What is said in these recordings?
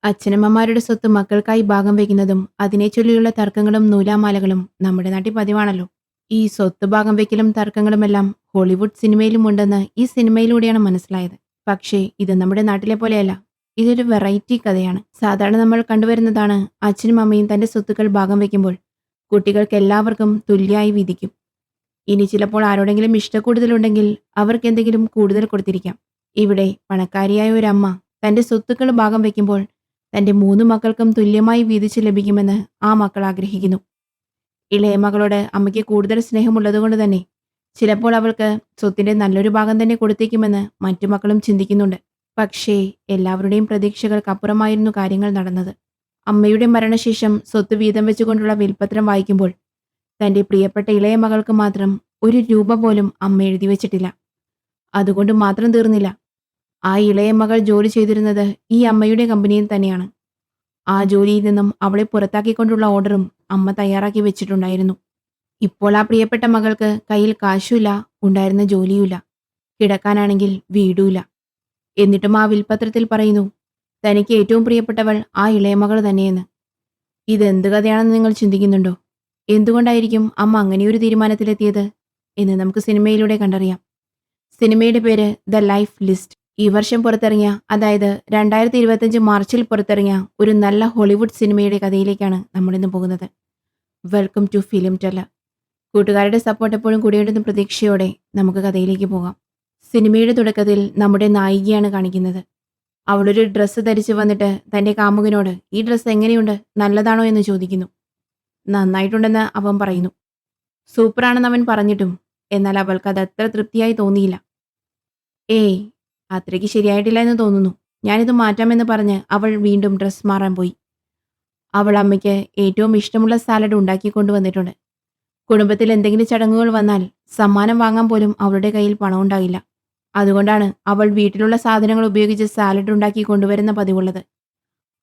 അച്ഛനമ്മമാരുടെ സ്വത്ത് മക്കൾക്കായി ഭാഗം വയ്ക്കുന്നതും അതിനെ ചൊല്ലിയുള്ള തർക്കങ്ങളും നൂലാമാലകളും നമ്മുടെ നാട്ടിൽ പതിവാണല്ലോ. ഈ സ്വത്ത് ഭാഗം വയ്ക്കലും തർക്കങ്ങളുമെല്ലാം ഹോളിവുഡ് സിനിമയിലും ഉണ്ടെന്ന് ഈ സിനിമയിലൂടെയാണ് മനസ്സിലായത്. പക്ഷേ ഇത് നമ്മുടെ നാട്ടിലെ പോലെയല്ല. ഇതൊരു വെറൈറ്റി കഥയാണ്. സാധാരണ നമ്മൾ കണ്ടുവരുന്നതാണ് അച്ഛനും അമ്മയും തന്റെ സ്വത്തുക്കൾ ഭാഗം വയ്ക്കുമ്പോൾ കുട്ടികൾക്ക് എല്ലാവർക്കും തുല്യമായി വിധിക്കും. ഇനി ചിലപ്പോൾ ആരോടെങ്കിലും ഇഷ്ടക്കൂടുതലുണ്ടെങ്കിൽ അവർക്ക് എന്തെങ്കിലും കൂടുതൽ കൊടുത്തിരിക്കാം. ഇവിടെ പണക്കാരിയായ ഒരു അമ്മ തന്റെ സ്വത്തുക്കൾ ഭാഗം വയ്ക്കുമ്പോൾ തന്റെ 3 മക്കൾക്കും തുല്യമായി വീതിച്ച് ലഭിക്കുമെന്ന് ആ മക്കൾ ആഗ്രഹിക്കുന്നു. ഇളയ മകളോട് അമ്മയ്ക്ക് കൂടുതൽ സ്നേഹമുള്ളതുകൊണ്ട് തന്നെ ചിലപ്പോൾ അവൾക്ക് സ്വത്തിന്റെ നല്ലൊരു ഭാഗം തന്നെ കൊടുത്തേക്കുമെന്ന് മറ്റു മക്കളും ചിന്തിക്കുന്നുണ്ട്. പക്ഷേ എല്ലാവരുടെയും പ്രതീക്ഷകൾക്കപ്പുറമായിരുന്നു കാര്യങ്ങൾ നടന്നത്. അമ്മയുടെ മരണശേഷം സ്വത്ത് വീതം വെച്ചുകൊണ്ടുള്ള വിൽപ്പത്രം വായിക്കുമ്പോൾ തന്റെ പ്രിയപ്പെട്ട ഇളയ മകൾക്ക് മാത്രം ഒരു രൂപ പോലും അമ്മ എഴുതി വെച്ചിട്ടില്ല. അതുകൊണ്ട് മാത്രം തീർന്നില്ല. ആ ഇളയ മകൾ ജോലി ചെയ്തിരുന്നത് ഈ അമ്മയുടെ കമ്പനിയിൽ തന്നെയാണ്. ആ ജോലിയിൽ നിന്നും അവളെ പുറത്താക്കിക്കൊണ്ടുള്ള ഓർഡറും അമ്മ തയ്യാറാക്കി വെച്ചിട്ടുണ്ടായിരുന്നു. ഇപ്പോൾ ആ പ്രിയപ്പെട്ട മകൾക്ക് കയ്യിൽ കാശുമില്ല, ഉണ്ടായിരുന്ന ജോലിയുമില്ല, കിടക്കാനാണെങ്കിൽ വീടുമില്ല. എന്നിട്ടും ആ വിൽപത്രത്തിൽ പറയുന്നു തനിക്ക് ഏറ്റവും പ്രിയപ്പെട്ടവൾ ആ ഇളയ മകൾ തന്നെയെന്ന്. ഇതെന്ത് കഥയാണെന്ന് നിങ്ങൾ ചിന്തിക്കുന്നുണ്ടോ? എന്തുകൊണ്ടായിരിക്കും അമ്മ അങ്ങനെയൊരു തീരുമാനത്തിലെത്തിയത് എന്ന് നമുക്ക് സിനിമയിലൂടെ കണ്ടറിയാം. സിനിമയുടെ പേര് ദ ലൈഫ് ലിസ്റ്റ്. ഈ വർഷം പുറത്തിറങ്ങിയ, അതായത് 2025 മാർച്ചിൽ പുറത്തിറങ്ങിയ ഒരു നല്ല ഹോളിവുഡ് സിനിമയുടെ കഥയിലേക്കാണ് നമ്മളിന്ന് പോകുന്നത്. Welcome to Film Teller. കൂട്ടുകാരുടെ സപ്പോർട്ട് എപ്പോഴും കൂടിയുണ്ടെന്ന പ്രതീക്ഷയോടെ നമുക്ക് കഥയിലേക്ക് പോകാം. സിനിമയുടെ തുടക്കത്തിൽ നമ്മുടെ നായികയാണ് കാണിക്കുന്നത്. അവളൊരു ഡ്രസ്സ് ധരിച്ച് വന്നിട്ട് തന്റെ കാമുകനോട് ഈ ഡ്രസ്സ് എങ്ങനെയുണ്ട്, നല്ലതാണോ എന്ന് ചോദിക്കുന്നു. നന്നായിട്ടുണ്ടെന്ന് അവൻ പറയുന്നു. സൂപ്പറാണെന്ന് അവൻ പറഞ്ഞിട്ടും എന്നാൽ അവൾക്ക് അത് അത്ര തൃപ്തിയായി തോന്നിയില്ല. ഏയ്, അത്രയ്ക്ക് ശരിയായിട്ടില്ല എന്ന് തോന്നുന്നു, ഞാനിത് മാറ്റാമെന്ന് പറഞ്ഞ് അവൾ വീണ്ടും ഡ്രസ്സ് മാറാൻ പോയി. അവൾ അമ്മയ്ക്ക് ഏറ്റവും ഇഷ്ടമുള്ള സാലഡ് ഉണ്ടാക്കി കൊണ്ടുവന്നിട്ടുണ്ട്. കുടുംബത്തിൽ എന്തെങ്കിലും ചടങ്ങുകൾ വന്നാൽ സമ്മാനം വാങ്ങാൻ പോലും അവളുടെ കയ്യിൽ പണം ഉണ്ടാകില്ല. അതുകൊണ്ടാണ് അവൾ വീട്ടിലുള്ള സാധനങ്ങൾ ഉപയോഗിച്ച് സാലഡ് ഉണ്ടാക്കി കൊണ്ടുവരുന്ന പതിവുള്ളത്.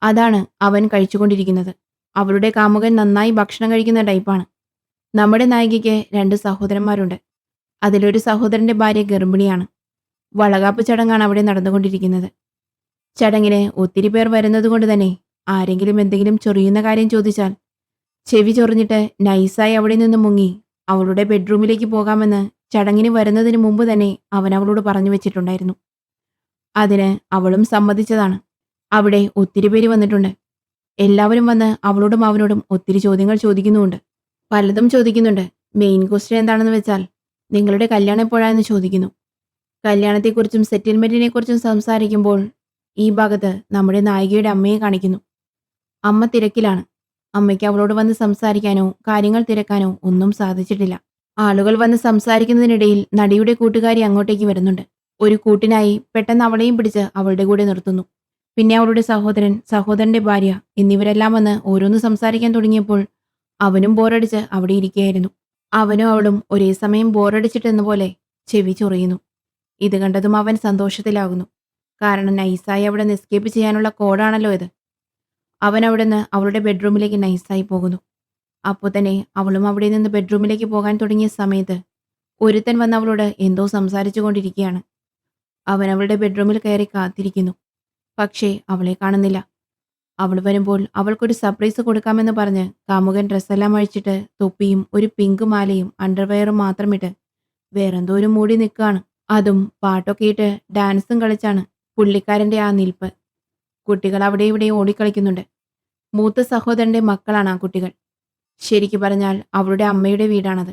അതാണ് അവൻ കഴിച്ചുകൊണ്ടിരിക്കുന്നത്. അവളുടെ കാമുകൻ നന്നായി ഭക്ഷണം കഴിക്കുന്ന ടൈപ്പാണ്. നമ്മുടെ നായികയ്ക്ക് 2 സഹോദരന്മാരുണ്ട്. അതിലൊരു സഹോദരന്റെ ഭാര്യ ഗർഭിണിയാണ്. വളകാപ്പ് ചടങ്ങാണ് അവിടെ നടന്നുകൊണ്ടിരിക്കുന്നത്. ചടങ്ങിന് ഒത്തിരി പേർ വരുന്നതുകൊണ്ട് തന്നെ ആരെങ്കിലും എന്തെങ്കിലും ചൊറിയുന്ന കാര്യം ചോദിച്ചാൽ ചെവി ചൊറിഞ്ഞിട്ട് നൈസായി അവിടെ നിന്ന് മുങ്ങി അവളുടെ ബെഡ്റൂമിലേക്ക് പോകാമെന്ന് ചടങ്ങിന് വരുന്നതിന് മുമ്പ് തന്നെ അവൻ അവളോട് പറഞ്ഞു വെച്ചിട്ടുണ്ടായിരുന്നു. അതിന് അവളും സമ്മതിച്ചതാണ്. അവിടെ ഒത്തിരി പേര് വന്നിട്ടുണ്ട്. എല്ലാവരും വന്ന് അവളോടും അവനോടും ഒത്തിരി ചോദ്യങ്ങൾ ചോദിക്കുന്നുമുണ്ട്. പലതും ചോദിക്കുന്നുണ്ട്. മെയിൻ ക്വസ്റ്റ്യൻ എന്താണെന്ന് വെച്ചാൽ നിങ്ങളുടെ കല്യാണം എപ്പോഴാണെന്ന് ചോദിക്കുന്നു. കല്യാണത്തെക്കുറിച്ചും സെറ്റിൽമെന്റിനെ കുറിച്ചും സംസാരിക്കുമ്പോൾ ഈ ഭാഗത്ത് നമ്മുടെ നായികയുടെ അമ്മയെ കാണിക്കുന്നു. അമ്മ തിരക്കിലാണ്. അമ്മയ്ക്ക് അവളോട് വന്ന് സംസാരിക്കാനോ കാര്യങ്ങൾ തിരക്കാനോ ഒന്നും സാധിച്ചിട്ടില്ല. ആളുകൾ വന്ന് സംസാരിക്കുന്നതിനിടയിൽ നടിയുടെ കൂട്ടുകാരി അങ്ങോട്ടേക്ക് വരുന്നുണ്ട്. ഒരു കൂട്ടിനായി പെട്ടെന്ന് അവളെയും പിടിച്ച് അവളുടെ കൂടെ നിർത്തുന്നു. പിന്നെ അവളുടെ സഹോദരൻ, സഹോദരന്റെ ഭാര്യ എന്നിവരെല്ലാം വന്ന് ഓരോന്ന് സംസാരിക്കാൻ തുടങ്ങിയപ്പോൾ അവനും ബോറടിച്ച് അവിടെ ഇരിക്കുകയായിരുന്നു. അവനും അവളും ഒരേ സമയം ബോറടിച്ചിട്ടെന്ന പോലെ ചെവി ചൊറിയുന്നു. ഇത് കണ്ടതും അവൻ സന്തോഷത്തിലാകുന്നു. കാരണം നൈസായി അവിടെ നിന്ന് എസ്കേപ്പ് ചെയ്യാനുള്ള കോഡാണല്ലോ ഇത്. അവൻ അവിടെ നിന്ന് അവളുടെ ബെഡ്റൂമിലേക്ക് നൈസായി പോകുന്നു. അപ്പോൾ തന്നെ അവളും അവിടെ നിന്ന് ബെഡ്റൂമിലേക്ക് പോകാൻ തുടങ്ങിയ സമയത്ത് ഒരുത്തൻ വന്ന് അവളോട് എന്തോ സംസാരിച്ചു കൊണ്ടിരിക്കുകയാണ്. അവൻ അവളുടെ ബെഡ്റൂമിൽ കയറി കാത്തിരിക്കുന്നു. പക്ഷേ അവളെ കാണുന്നില്ല. അവൾ വരുമ്പോൾ അവൾക്കൊരു സർപ്രൈസ് കൊടുക്കാമെന്ന് പറഞ്ഞ് കാമുകൻ ഡ്രസ്സെല്ലാം അഴിച്ചിട്ട് തൊപ്പിയും ഒരു പിങ്ക് മാലയും അണ്ടർവെയറും മാത്രമിട്ട് വേറെന്തോ ഒരു മൂടി നിൽക്കുകയാണ്. അതും പാട്ടൊക്കെ ഇട്ട് ഡാൻസും കളിച്ചാണ് പുള്ളിക്കാരൻ്റെ ആ നിൽപ്പ്. കുട്ടികൾ അവിടെ ഇവിടെ ഓടിക്കളിക്കുന്നുണ്ട്. മൂത്ത സഹോദരന്റെ മക്കളാണ് ആ കുട്ടികൾ. ശരിക്കു പറഞ്ഞാൽ അവളുടെ അമ്മയുടെ വീടാണത്.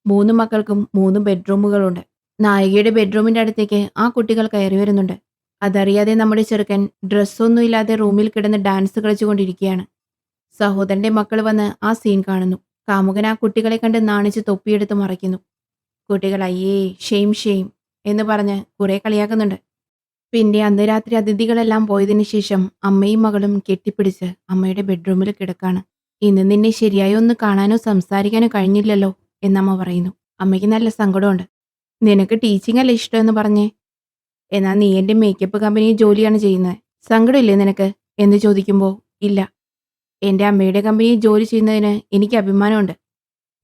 3 മക്കൾക്കും 3 ബെഡ്റൂമുകളുണ്ട്. നായികയുടെ ബെഡ്റൂമിന്റെ അടുത്തേക്ക് ആ കുട്ടികൾ കയറി വരുന്നുണ്ട്. അതറിയാതെ നമ്മുടെ ചെറുക്കൻ ഡ്രസ്സൊന്നും ഇല്ലാതെ റൂമിൽ കിടന്ന് ഡാൻസ് കളിച്ചുകൊണ്ടിരിക്കുകയാണ്. സഹോദരന്റെ മക്കൾ വന്ന് ആ സീൻ കാണുന്നു. കാമുകൻ ആ കുട്ടികളെ കണ്ട് നാണിച്ച് തൊപ്പിയെടുത്ത് മറയ്ക്കുന്നു. കുട്ടികൾ അയ്യേ ഷെയിം ഷെയിം എന്ന് പറഞ്ഞ് കുറെ കളിയാക്കുന്നുണ്ട്. പിന്നെ അന്ന് രാത്രി അതിഥികളെല്ലാം പോയതിനു ശേഷം അമ്മയും മകളും കെട്ടിപ്പിടിച്ച് അമ്മയുടെ ബെഡ്റൂമിൽ കിടക്കാണ്. ഇന്ന് നിന്നെ ശരിയായി ഒന്ന് കാണാനോ സംസാരിക്കാനോ കഴിഞ്ഞില്ലല്ലോ എന്നമ്മ പറയുന്നു. അമ്മയ്ക്ക് നല്ല സങ്കടമുണ്ട്. നിനക്ക് ടീച്ചിങ് അല്ലേ ഇഷ്ടമെന്ന് പറഞ്ഞേ, എന്നാൽ നീ എൻ്റെ മേക്കപ്പ് കമ്പനിയിൽ ജോലിയാണ് ചെയ്യുന്നത്, സങ്കടമില്ലേ നിനക്ക് എന്ന് ചോദിക്കുമ്പോൾ ഇല്ല, എൻ്റെ അമ്മയുടെ കമ്പനിയിൽ ജോലി ചെയ്യുന്നതിന് എനിക്ക് അഭിമാനമുണ്ട്.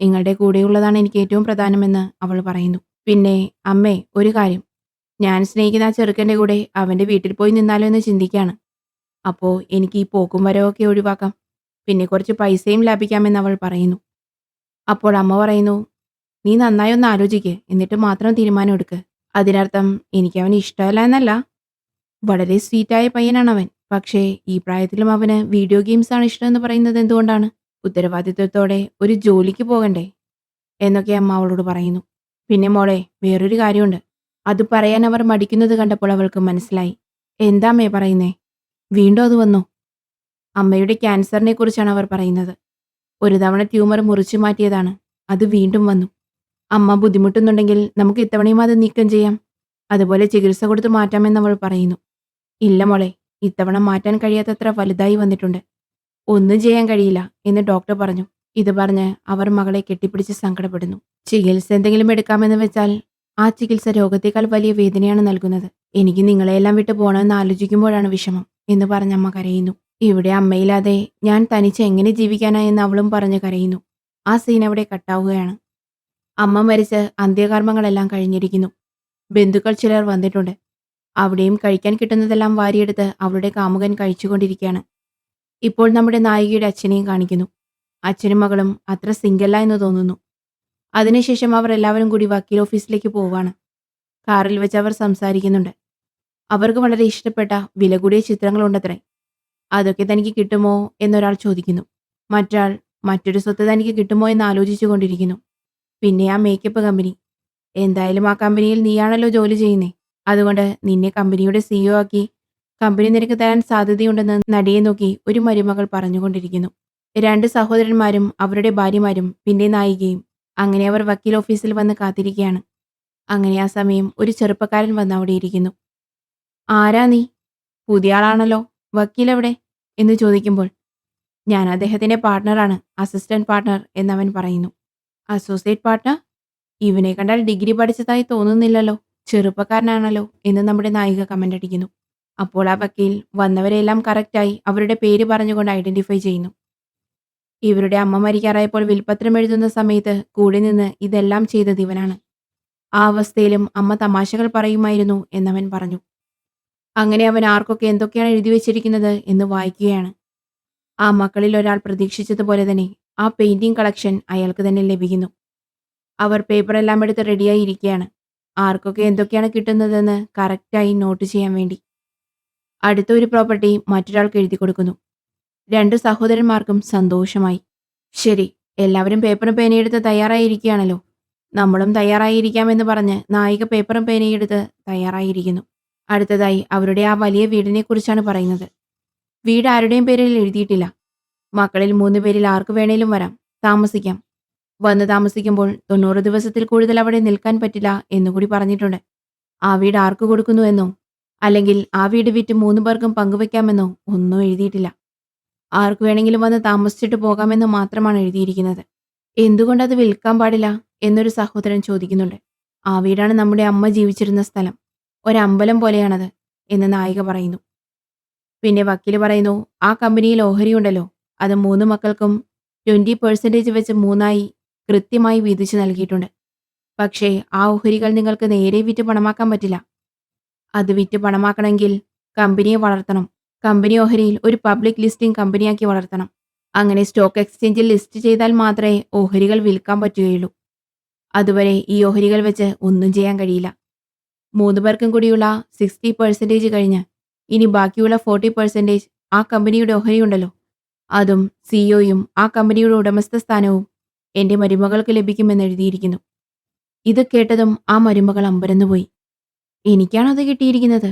നിങ്ങളുടെ കൂടെയുള്ളതാണ് എനിക്ക് ഏറ്റവും പ്രധാനമെന്ന് അവൾ പറയുന്നു. പിന്നെ അമ്മേ, ഒരു കാര്യം, ഞാൻ സ്നേഹിക്കുന്ന ആ ചെറുക്കൻ്റെ കൂടെ അവൻ്റെ വീട്ടിൽ പോയി നിന്നാലോ എന്ന് ചിന്തിക്കുകയാണ്. അപ്പോൾ എനിക്ക് ഈ പോക്കും വരവൊക്കെ ഒഴിവാക്കാം. പിന്നെ കുറച്ച് പൈസയും ലാഭിക്കാമെന്ന് അവൾ പറയുന്നു. അപ്പോൾ അമ്മ പറയുന്നു, "നീ നന്നായി ഒന്ന് ആലോചിക്ക്. എന്നിട്ട് മാത്രം തീരുമാനം എടുക്ക്." അതിനർത്ഥം എനിക്ക് അവനെ ഇഷ്ടമല്ല എന്നല്ല. വളരെ സ്വീറ്റായ പയ്യനാണവൻ. പക്ഷേ ഈ പ്രായത്തിലും അവന് വീഡിയോ ഗെയിംസാണ് ഇഷ്ടമെന്ന് പറയുന്നത് എന്തുകൊണ്ടാണ്? ഉത്തരവാദിത്വത്തോടെ ഒരു ജോലിക്ക് പോകണ്ടേ? എന്നൊക്കെ അമ്മ അവളോട് പറയുന്നു. പിന്നെ മോളെ, വേറൊരു കാര്യമുണ്ട്. അത് പറയാൻ അവർ മടിക്കുന്നത് കണ്ടപ്പോൾ അവൾക്ക് മനസ്സിലായി. എന്താ അമ്മേ പറയുന്നേ? വീണ്ടും അത് വന്നോ? അമ്മയുടെ ക്യാൻസറിനെ കുറിച്ചാണ് അവർ പറയുന്നത്. ഒരു തവണ ട്യൂമർ മുറിച്ചു മാറ്റിയതാണ്. അത് വീണ്ടും വന്നു. അമ്മ ബുദ്ധിമുട്ടുന്നുണ്ടെങ്കിൽ നമുക്ക് ഇത്തവണയും അത് നീക്കം ചെയ്യാം. അതുപോലെ ചികിത്സ കൊടുത്ത് മാറ്റാമെന്ന് അവൾ പറയുന്നു. ഇല്ല മോളെ, ഇത്തവണ മാറ്റാൻ കഴിയാത്തത്ര വലുതായി വന്നിട്ടുണ്ട്. ഒന്നും ചെയ്യാൻ കഴിയില്ല എന്ന് ഡോക്ടർ പറഞ്ഞു. ഇത് പറഞ്ഞ് അവർ മകളെ കെട്ടിപ്പിടിച്ച് സങ്കടപ്പെടുന്നു. ചികിത്സ എന്തെങ്കിലും എടുക്കാമെന്ന് വെച്ചാൽ ആ ചികിത്സ രോഗത്തേക്കാൾ വലിയ വേദനയാണ് നൽകുന്നത്. എനിക്ക് നിങ്ങളെയെല്ലാം വിട്ട് പോകണമെന്ന് ആലോചിക്കുമ്പോഴാണ് വിഷമം എന്ന് പറഞ്ഞ അമ്മ കരയുന്നു. ഇവിടെ അമ്മയില്ലാതെ ഞാൻ തനിച്ച് എങ്ങനെ ജീവിക്കാനാ എന്ന് അവളും പറഞ്ഞ് കരയുന്നു. ആ സീൻ അവിടെ കട്ടാവുകയാണ്. അമ്മ മരിച്ച് അന്ത്യകർമ്മങ്ങളെല്ലാം കഴിഞ്ഞിരിക്കുന്നു. ബന്ധുക്കൾ ചിലർ വന്നിട്ടുണ്ട്. അവിടെയും കഴിക്കാൻ കിട്ടുന്നതെല്ലാം വാരിയെടുത്ത് അവളുടെ കാമുകൻ കഴിച്ചുകൊണ്ടിരിക്കുകയാണ്. ഇപ്പോൾ നമ്മുടെ നായികയുടെ അച്ഛനെയും കാണിക്കുന്നു. അച്ഛനും മകളും അത്ര സിംഗല്ല എന്ന് തോന്നുന്നു. അതിനുശേഷം അവർ എല്ലാവരും കൂടി വക്കീൽ ഓഫീസിലേക്ക് പോവാണ്. കാറിൽ വെച്ച് അവർ സംസാരിക്കുന്നുണ്ട്. അവർക്ക് വളരെ ഇഷ്ടപ്പെട്ട വില കൂടിയ ചിത്രങ്ങളുണ്ടത്രേ. അതൊക്കെ തനിക്ക് കിട്ടുമോ എന്നൊരാൾ ചോദിക്കുന്നു. മറ്റാൾ മറ്റൊരു സ്വത്ത് തനിക്ക് കിട്ടുമോ എന്ന് ആലോചിച്ചു കൊണ്ടിരിക്കുന്നു. പിന്നെ ആ മേക്കപ്പ് കമ്പനി. എന്തായാലും ആ കമ്പനിയിൽ നീയാണല്ലോ ജോലി ചെയ്യുന്നേ. അതുകൊണ്ട് നിന്നെ കമ്പനിയുടെ സിഇഒ ആക്കി കമ്പനി നിനക്ക് തരാൻ സാധ്യതയുണ്ടെന്ന് നടിയെ നോക്കി ഒരു മരുമകൾ പറഞ്ഞുകൊണ്ടിരിക്കുന്നു. രണ്ട് സഹോദരന്മാരും അവരുടെ ഭാര്യമാരും പിന്നെ നായികയും. അങ്ങനെ അവർ വക്കീൽ ഓഫീസിൽ വന്ന് കാത്തിരിക്കുകയാണ്. അങ്ങനെ ആ സമയം ഒരു ചെറുപ്പക്കാരൻ വന്ന് അവിടെ ഇരിക്കുന്നു. "ആരാ നീ? പുതിയ ആളാണല്ലോ. വക്കീലെവിടെ?" എന്ന് ചോദിക്കുമ്പോൾ, "ഞാൻ അദ്ദേഹത്തിന്റെ പാർട്ട്ണറാണ്, അസിസ്റ്റന്റ് പാർട്ട്ണർ" എന്നവൻ പറയുന്നു. "Associate partner? ഇവനെ കണ്ടാൽ ഡിഗ്രി പഠിച്ചതായി തോന്നുന്നില്ലല്ലോ. ചെറുപ്പക്കാരനാണല്ലോ" എന്ന് നമ്മുടെ നായിക കമന്റ് അടിക്കുന്നു. അപ്പോൾ ആ വക്കീൽ വന്നവരെല്ലാം കറക്റ്റായി അവരുടെ പേര് പറഞ്ഞുകൊണ്ട് ഐഡന്റിഫൈ ചെയ്യുന്നു. ഇവരുടെ അമ്മ മരിക്കാറായപ്പോൾ വിൽപത്രം എഴുതുന്ന സമയത്ത് കൂടെ നിന്ന് ഇതെല്ലാം ചെയ്തത് ഇവനാണ്. ആ അവസ്ഥയിലും അമ്മ തമാശകൾ പറയുമായിരുന്നു എന്നവൻ പറഞ്ഞു. അങ്ങനെ അവൻ ആർക്കൊക്കെ എന്തൊക്കെയാണ് എഴുതി വെച്ചിരിക്കുന്നത് എന്ന് വായിക്കുകയാണ്. ആ മക്കളിൽ ഒരാൾ പ്രതീക്ഷിച്ചതുപോലെ തന്നെ ആ പെയിന്റിംഗ് കളക്ഷൻ അയാൾക്ക് തന്നെ ലഭിക്കുന്നു. അവർ പേപ്പറെല്ലാം എടുത്ത് റെഡിയായി ഇരിക്കുകയാണ്. ആർക്കൊക്കെ എന്തൊക്കെയാണ് കിട്ടുന്നതെന്ന് കറക്റ്റായി നോട്ട് ചെയ്യാൻ വേണ്ടി. അടുത്ത ഒരു പ്രോപ്പർട്ടി മറ്റൊരാൾക്ക് എഴുതി കൊടുക്കുന്നു. രണ്ടു സഹോദരന്മാർക്കും സന്തോഷമായി. ശരി, എല്ലാവരും പേപ്പറും പേനയെടുത്ത് തയ്യാറായിരിക്കുകയാണല്ലോ. നമ്മളും തയ്യാറായിരിക്കാമെന്ന് പറഞ്ഞ് നായിക പേപ്പറും പേനയെടുത്ത് തയ്യാറായിരിക്കുന്നു. അടുത്തതായി അവരുടെ ആ വലിയ വീടിനെ കുറിച്ചാണ് പറയുന്നത്. വീട് ആരുടെയും പേരിൽ എഴുതിയിട്ടില്ല. മക്കളിൽ 3 പേരിൽ ആർക്ക് വേണേലും വരാം, താമസിക്കാം. വന്ന് താമസിക്കുമ്പോൾ 90 ദിവസത്തിൽ കൂടുതൽ അവിടെ നിൽക്കാൻ പറ്റില്ല എന്നുകൂടി പറഞ്ഞിട്ടുണ്ട്. ആ വീട് ആർക്ക് കൊടുക്കുന്നുവെന്നോ അല്ലെങ്കിൽ ആ വീട് വിറ്റ് 3 പേർക്കും പങ്കുവെക്കാമെന്നോ ഒന്നും എഴുതിയിട്ടില്ല. ആർക്ക് വേണമെങ്കിലും വന്ന് താമസിച്ചിട്ട് പോകാമെന്ന് മാത്രമാണ് എഴുതിയിരിക്കുന്നത്. എന്തുകൊണ്ടത് വിൽക്കാൻ പാടില്ല എന്നൊരു സഹോദരൻ ചോദിക്കുന്നുണ്ട്. ആ വീടാണ് നമ്മുടെ അമ്മ ജീവിച്ചിരുന്ന സ്ഥലം. ഒരമ്പലം പോലെയാണത് എന്ന് നായിക പറയുന്നു. പിന്നെ വക്കീല് പറയുന്നു, ആ കമ്പനിയിൽ ഓഹരിയുണ്ടല്ലോ, അത് 3 മക്കൾക്കും 20% വെച്ച് 3ആയി കൃത്യമായി വീതിച്ചു നൽകിയിട്ടുണ്ട്. പക്ഷേ ആ ഓഹരികൾ നിങ്ങൾക്ക് നേരെ വിറ്റ് പണമാക്കാൻ പറ്റില്ല. അത് വിറ്റ് പണമാക്കണമെങ്കിൽ കമ്പനിയെ വളർത്തണം. കമ്പനി ഓഹരിയിൽ ഒരു പബ്ലിക് ലിസ്റ്റിംഗ് കമ്പനിയാക്കി വളർത്തണം. അങ്ങനെ സ്റ്റോക്ക് എക്സ്ചേഞ്ചിൽ ലിസ്റ്റ് ചെയ്താൽ മാത്രമേ ഓഹരികൾ വിൽക്കാൻ പറ്റുകയുള്ളൂ. അതുവരെ ഈ ഓഹരികൾ വെച്ച് ഒന്നും ചെയ്യാൻ കഴിയില്ല. 3 പേർക്കും കൂടിയുള്ള 60% കഴിഞ്ഞ് ഇനി ബാക്കിയുള്ള 40% ആ കമ്പനിയുടെ ഓഹരിയുണ്ടല്ലോ, അതും സിഇഒയും ആ കമ്പനിയുടെ ഉടമസ്ഥ സ്ഥാനവും എന്റെ മരുമകൾക്ക് ലഭിക്കുമെന്ന് എഴുതിയിരിക്കുന്നു. ഇത് കേട്ടതും ആ മരുമകൾ അമ്പരന്നുപോയി. എനിക്കാണോ അത് കിട്ടിയിരിക്കുന്നത്?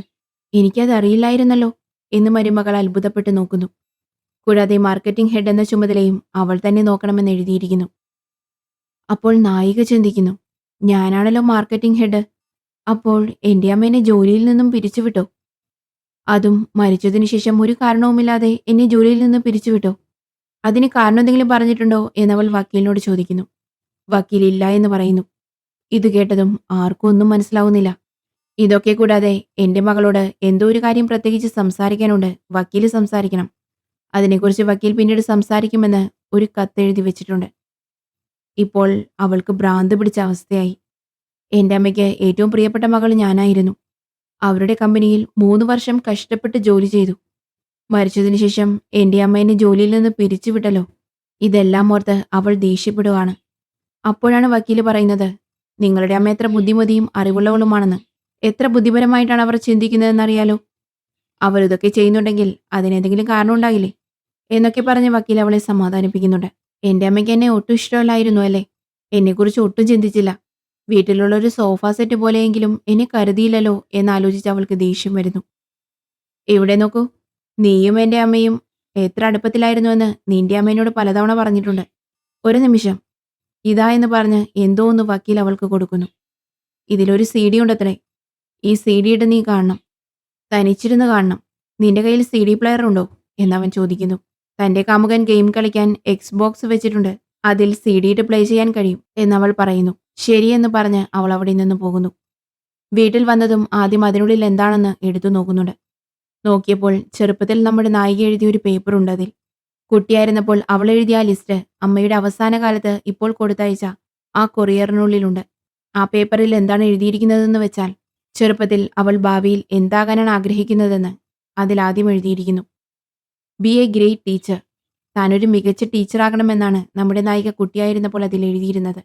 എനിക്കത് അറിയില്ലായിരുന്നല്ലോ എന്ന് മരുമകൾ അത്ഭുതപ്പെട്ട് നോക്കുന്നു. കൂടാതെ മാർക്കറ്റിംഗ് ഹെഡ് എന്ന ചുമതലയും അവൾ തന്നെ നോക്കണമെന്ന് എഴുതിയിരിക്കുന്നു. അപ്പോൾ നായിക ചിന്തിക്കുന്നു, ഞാനാണല്ലോ മാർക്കറ്റിംഗ് ഹെഡ്. അപ്പോൾ എന്റെ അമ്മ എന്നെ ജോലിയിൽ നിന്നും പിരിച്ചുവിട്ടോ? അതും മരിച്ചതിനു ശേഷം ഒരു കാരണവുമില്ലാതെ എന്നെ ജോലിയിൽ നിന്ന് പിരിച്ചുവിട്ടോ? അതിന് കാരണം എന്തെങ്കിലും പറഞ്ഞിട്ടുണ്ടോ എന്നവൾ വക്കീലിനോട് ചോദിക്കുന്നു. വക്കീൽ ഇല്ല എന്ന് പറയുന്നു. ഇത് കേട്ടതും ആർക്കും ഒന്നും മനസ്സിലാവുന്നില്ല. ഇതൊക്കെ കൂടാതെ എന്റെ മകളോട് എന്തോ ഒരു കാര്യം പ്രത്യേകിച്ച് സംസാരിക്കാനുണ്ട്, വക്കീല് സംസാരിക്കണം. അതിനെക്കുറിച്ച് വക്കീൽ പിന്നീട് സംസാരിക്കുമെന്ന് ഒരു കത്തെഴുതി വെച്ചിട്ടുണ്ട്. ഇപ്പോൾ അവൾക്ക് ഭ്രാന്ത് പിടിച്ച അവസ്ഥയായി. എന്റെ അമ്മയ്ക്ക് ഏറ്റവും പ്രിയപ്പെട്ട മകൾ ഞാനായിരുന്നു. അവരുടെ കമ്പനിയിൽ 3 വർഷം കഷ്ടപ്പെട്ട് ജോലി ചെയ്തു. മരിച്ചതിനു ശേഷം എൻ്റെ അമ്മ എന്നെ ജോലിയിൽ നിന്ന് പിരിച്ചുവിട്ടല്ലോ. ഇതെല്ലാം ഓർത്ത് അവൾ ദേഷ്യപ്പെടുവാണ്. അപ്പോഴാണ് വക്കീല് പറയുന്നത്, നിങ്ങളുടെ അമ്മ എത്ര ബുദ്ധിമതിയും അറിവുള്ളവളുമാണെന്ന്. എത്ര ബുദ്ധിപരമായിട്ടാണ് അവർ ചിന്തിക്കുന്നതെന്നറിയാലോ. അവർ ഇതൊക്കെ ചെയ്യുന്നുണ്ടെങ്കിൽ അതിനെന്തെങ്കിലും കാരണം ഉണ്ടാകില്ലേ എന്നൊക്കെ പറഞ്ഞ് വക്കീൽ അവളെ സമാധാനിപ്പിക്കുന്നുണ്ട്. എൻ്റെ അമ്മയ്ക്ക് എന്നെ ഒട്ടും ഇഷ്ടമല്ലായിരുന്നു അല്ലേ? എന്നെക്കുറിച്ച് ഒട്ടും ചിന്തിച്ചില്ല. വീട്ടിലുള്ള ഒരു സോഫ സെറ്റ് പോലെയെങ്കിലും എന്നെ കരുതിയില്ലല്ലോ എന്നാലോചിച്ച് അവൾക്ക് ദേഷ്യം വരുന്നു. ഇവിടെ നോക്കൂ, നീയും എൻ്റെ അമ്മയും എത്ര അടുപ്പത്തിലായിരുന്നുവെന്ന് നിന്റെ അമ്മ എന്നോട് പലതവണ പറഞ്ഞിട്ടുണ്ട്. ഒരു നിമിഷം, ഇതാ എന്ന് പറഞ്ഞ് എന്തോ ഒന്ന് വക്കീൽ അവൾക്ക് കൊടുക്കുന്നു. ഇതിലൊരു സി ഡി ഉണ്ടത്രേ. ഈ സി ഡി ഇട്ട് നീ കാണണം. തനിച്ചിരുന്ന് കാണണം. നിന്റെ കയ്യിൽ സി ഡി പ്ലെയർ ഉണ്ടോ എന്നവൻ ചോദിക്കുന്നു. തന്റെ കാമുകൻ ഗെയിം കളിക്കാൻ എക്സ് ബോക്സ് വെച്ചിട്ടുണ്ട്. അതിൽ സി ഡി ഇട്ട് പ്ലേ ചെയ്യാൻ കഴിയും എന്നവൾ പറയുന്നു. ശരിയെന്ന് പറഞ്ഞ് അവൾ അവിടെ നിന്ന് പോകുന്നു. വീട്ടിൽ വന്നതും ആദ്യം അതിനുള്ളിൽ എന്താണെന്ന് എടുത്തു നോക്കുന്നുണ്ട്. നോക്കിയപ്പോൾ ചെറുപ്പത്തിൽ നമ്മുടെ നായിക എഴുതിയ ഒരു പേപ്പറുണ്ട് അതിൽ. കുട്ടിയായിരുന്നപ്പോൾ അവൾ എഴുതിയ ആ ലിസ്റ്റ് അമ്മയുടെ അവസാന കാലത്ത് ഇപ്പോൾ കൊടുത്തയച്ച ആ കൊറിയറിനുള്ളിലുണ്ട്. ആ പേപ്പറിൽ എന്താണ് എഴുതിയിരിക്കുന്നതെന്ന് വെച്ചാൽ, ചെറുപ്പത്തിൽ അവൾ ഭാവിയിൽ എന്താകാനാണ് ആഗ്രഹിക്കുന്നതെന്ന് അതിലാദ്യം എഴുതിയിരിക്കുന്നു. Be a great teacher. താനൊരു മികച്ച ടീച്ചറാകണമെന്നാണ് നമ്മുടെ നായിക കുട്ടിയായിരുന്നപ്പോൾ അതിൽ എഴുതിയിരുന്നത്.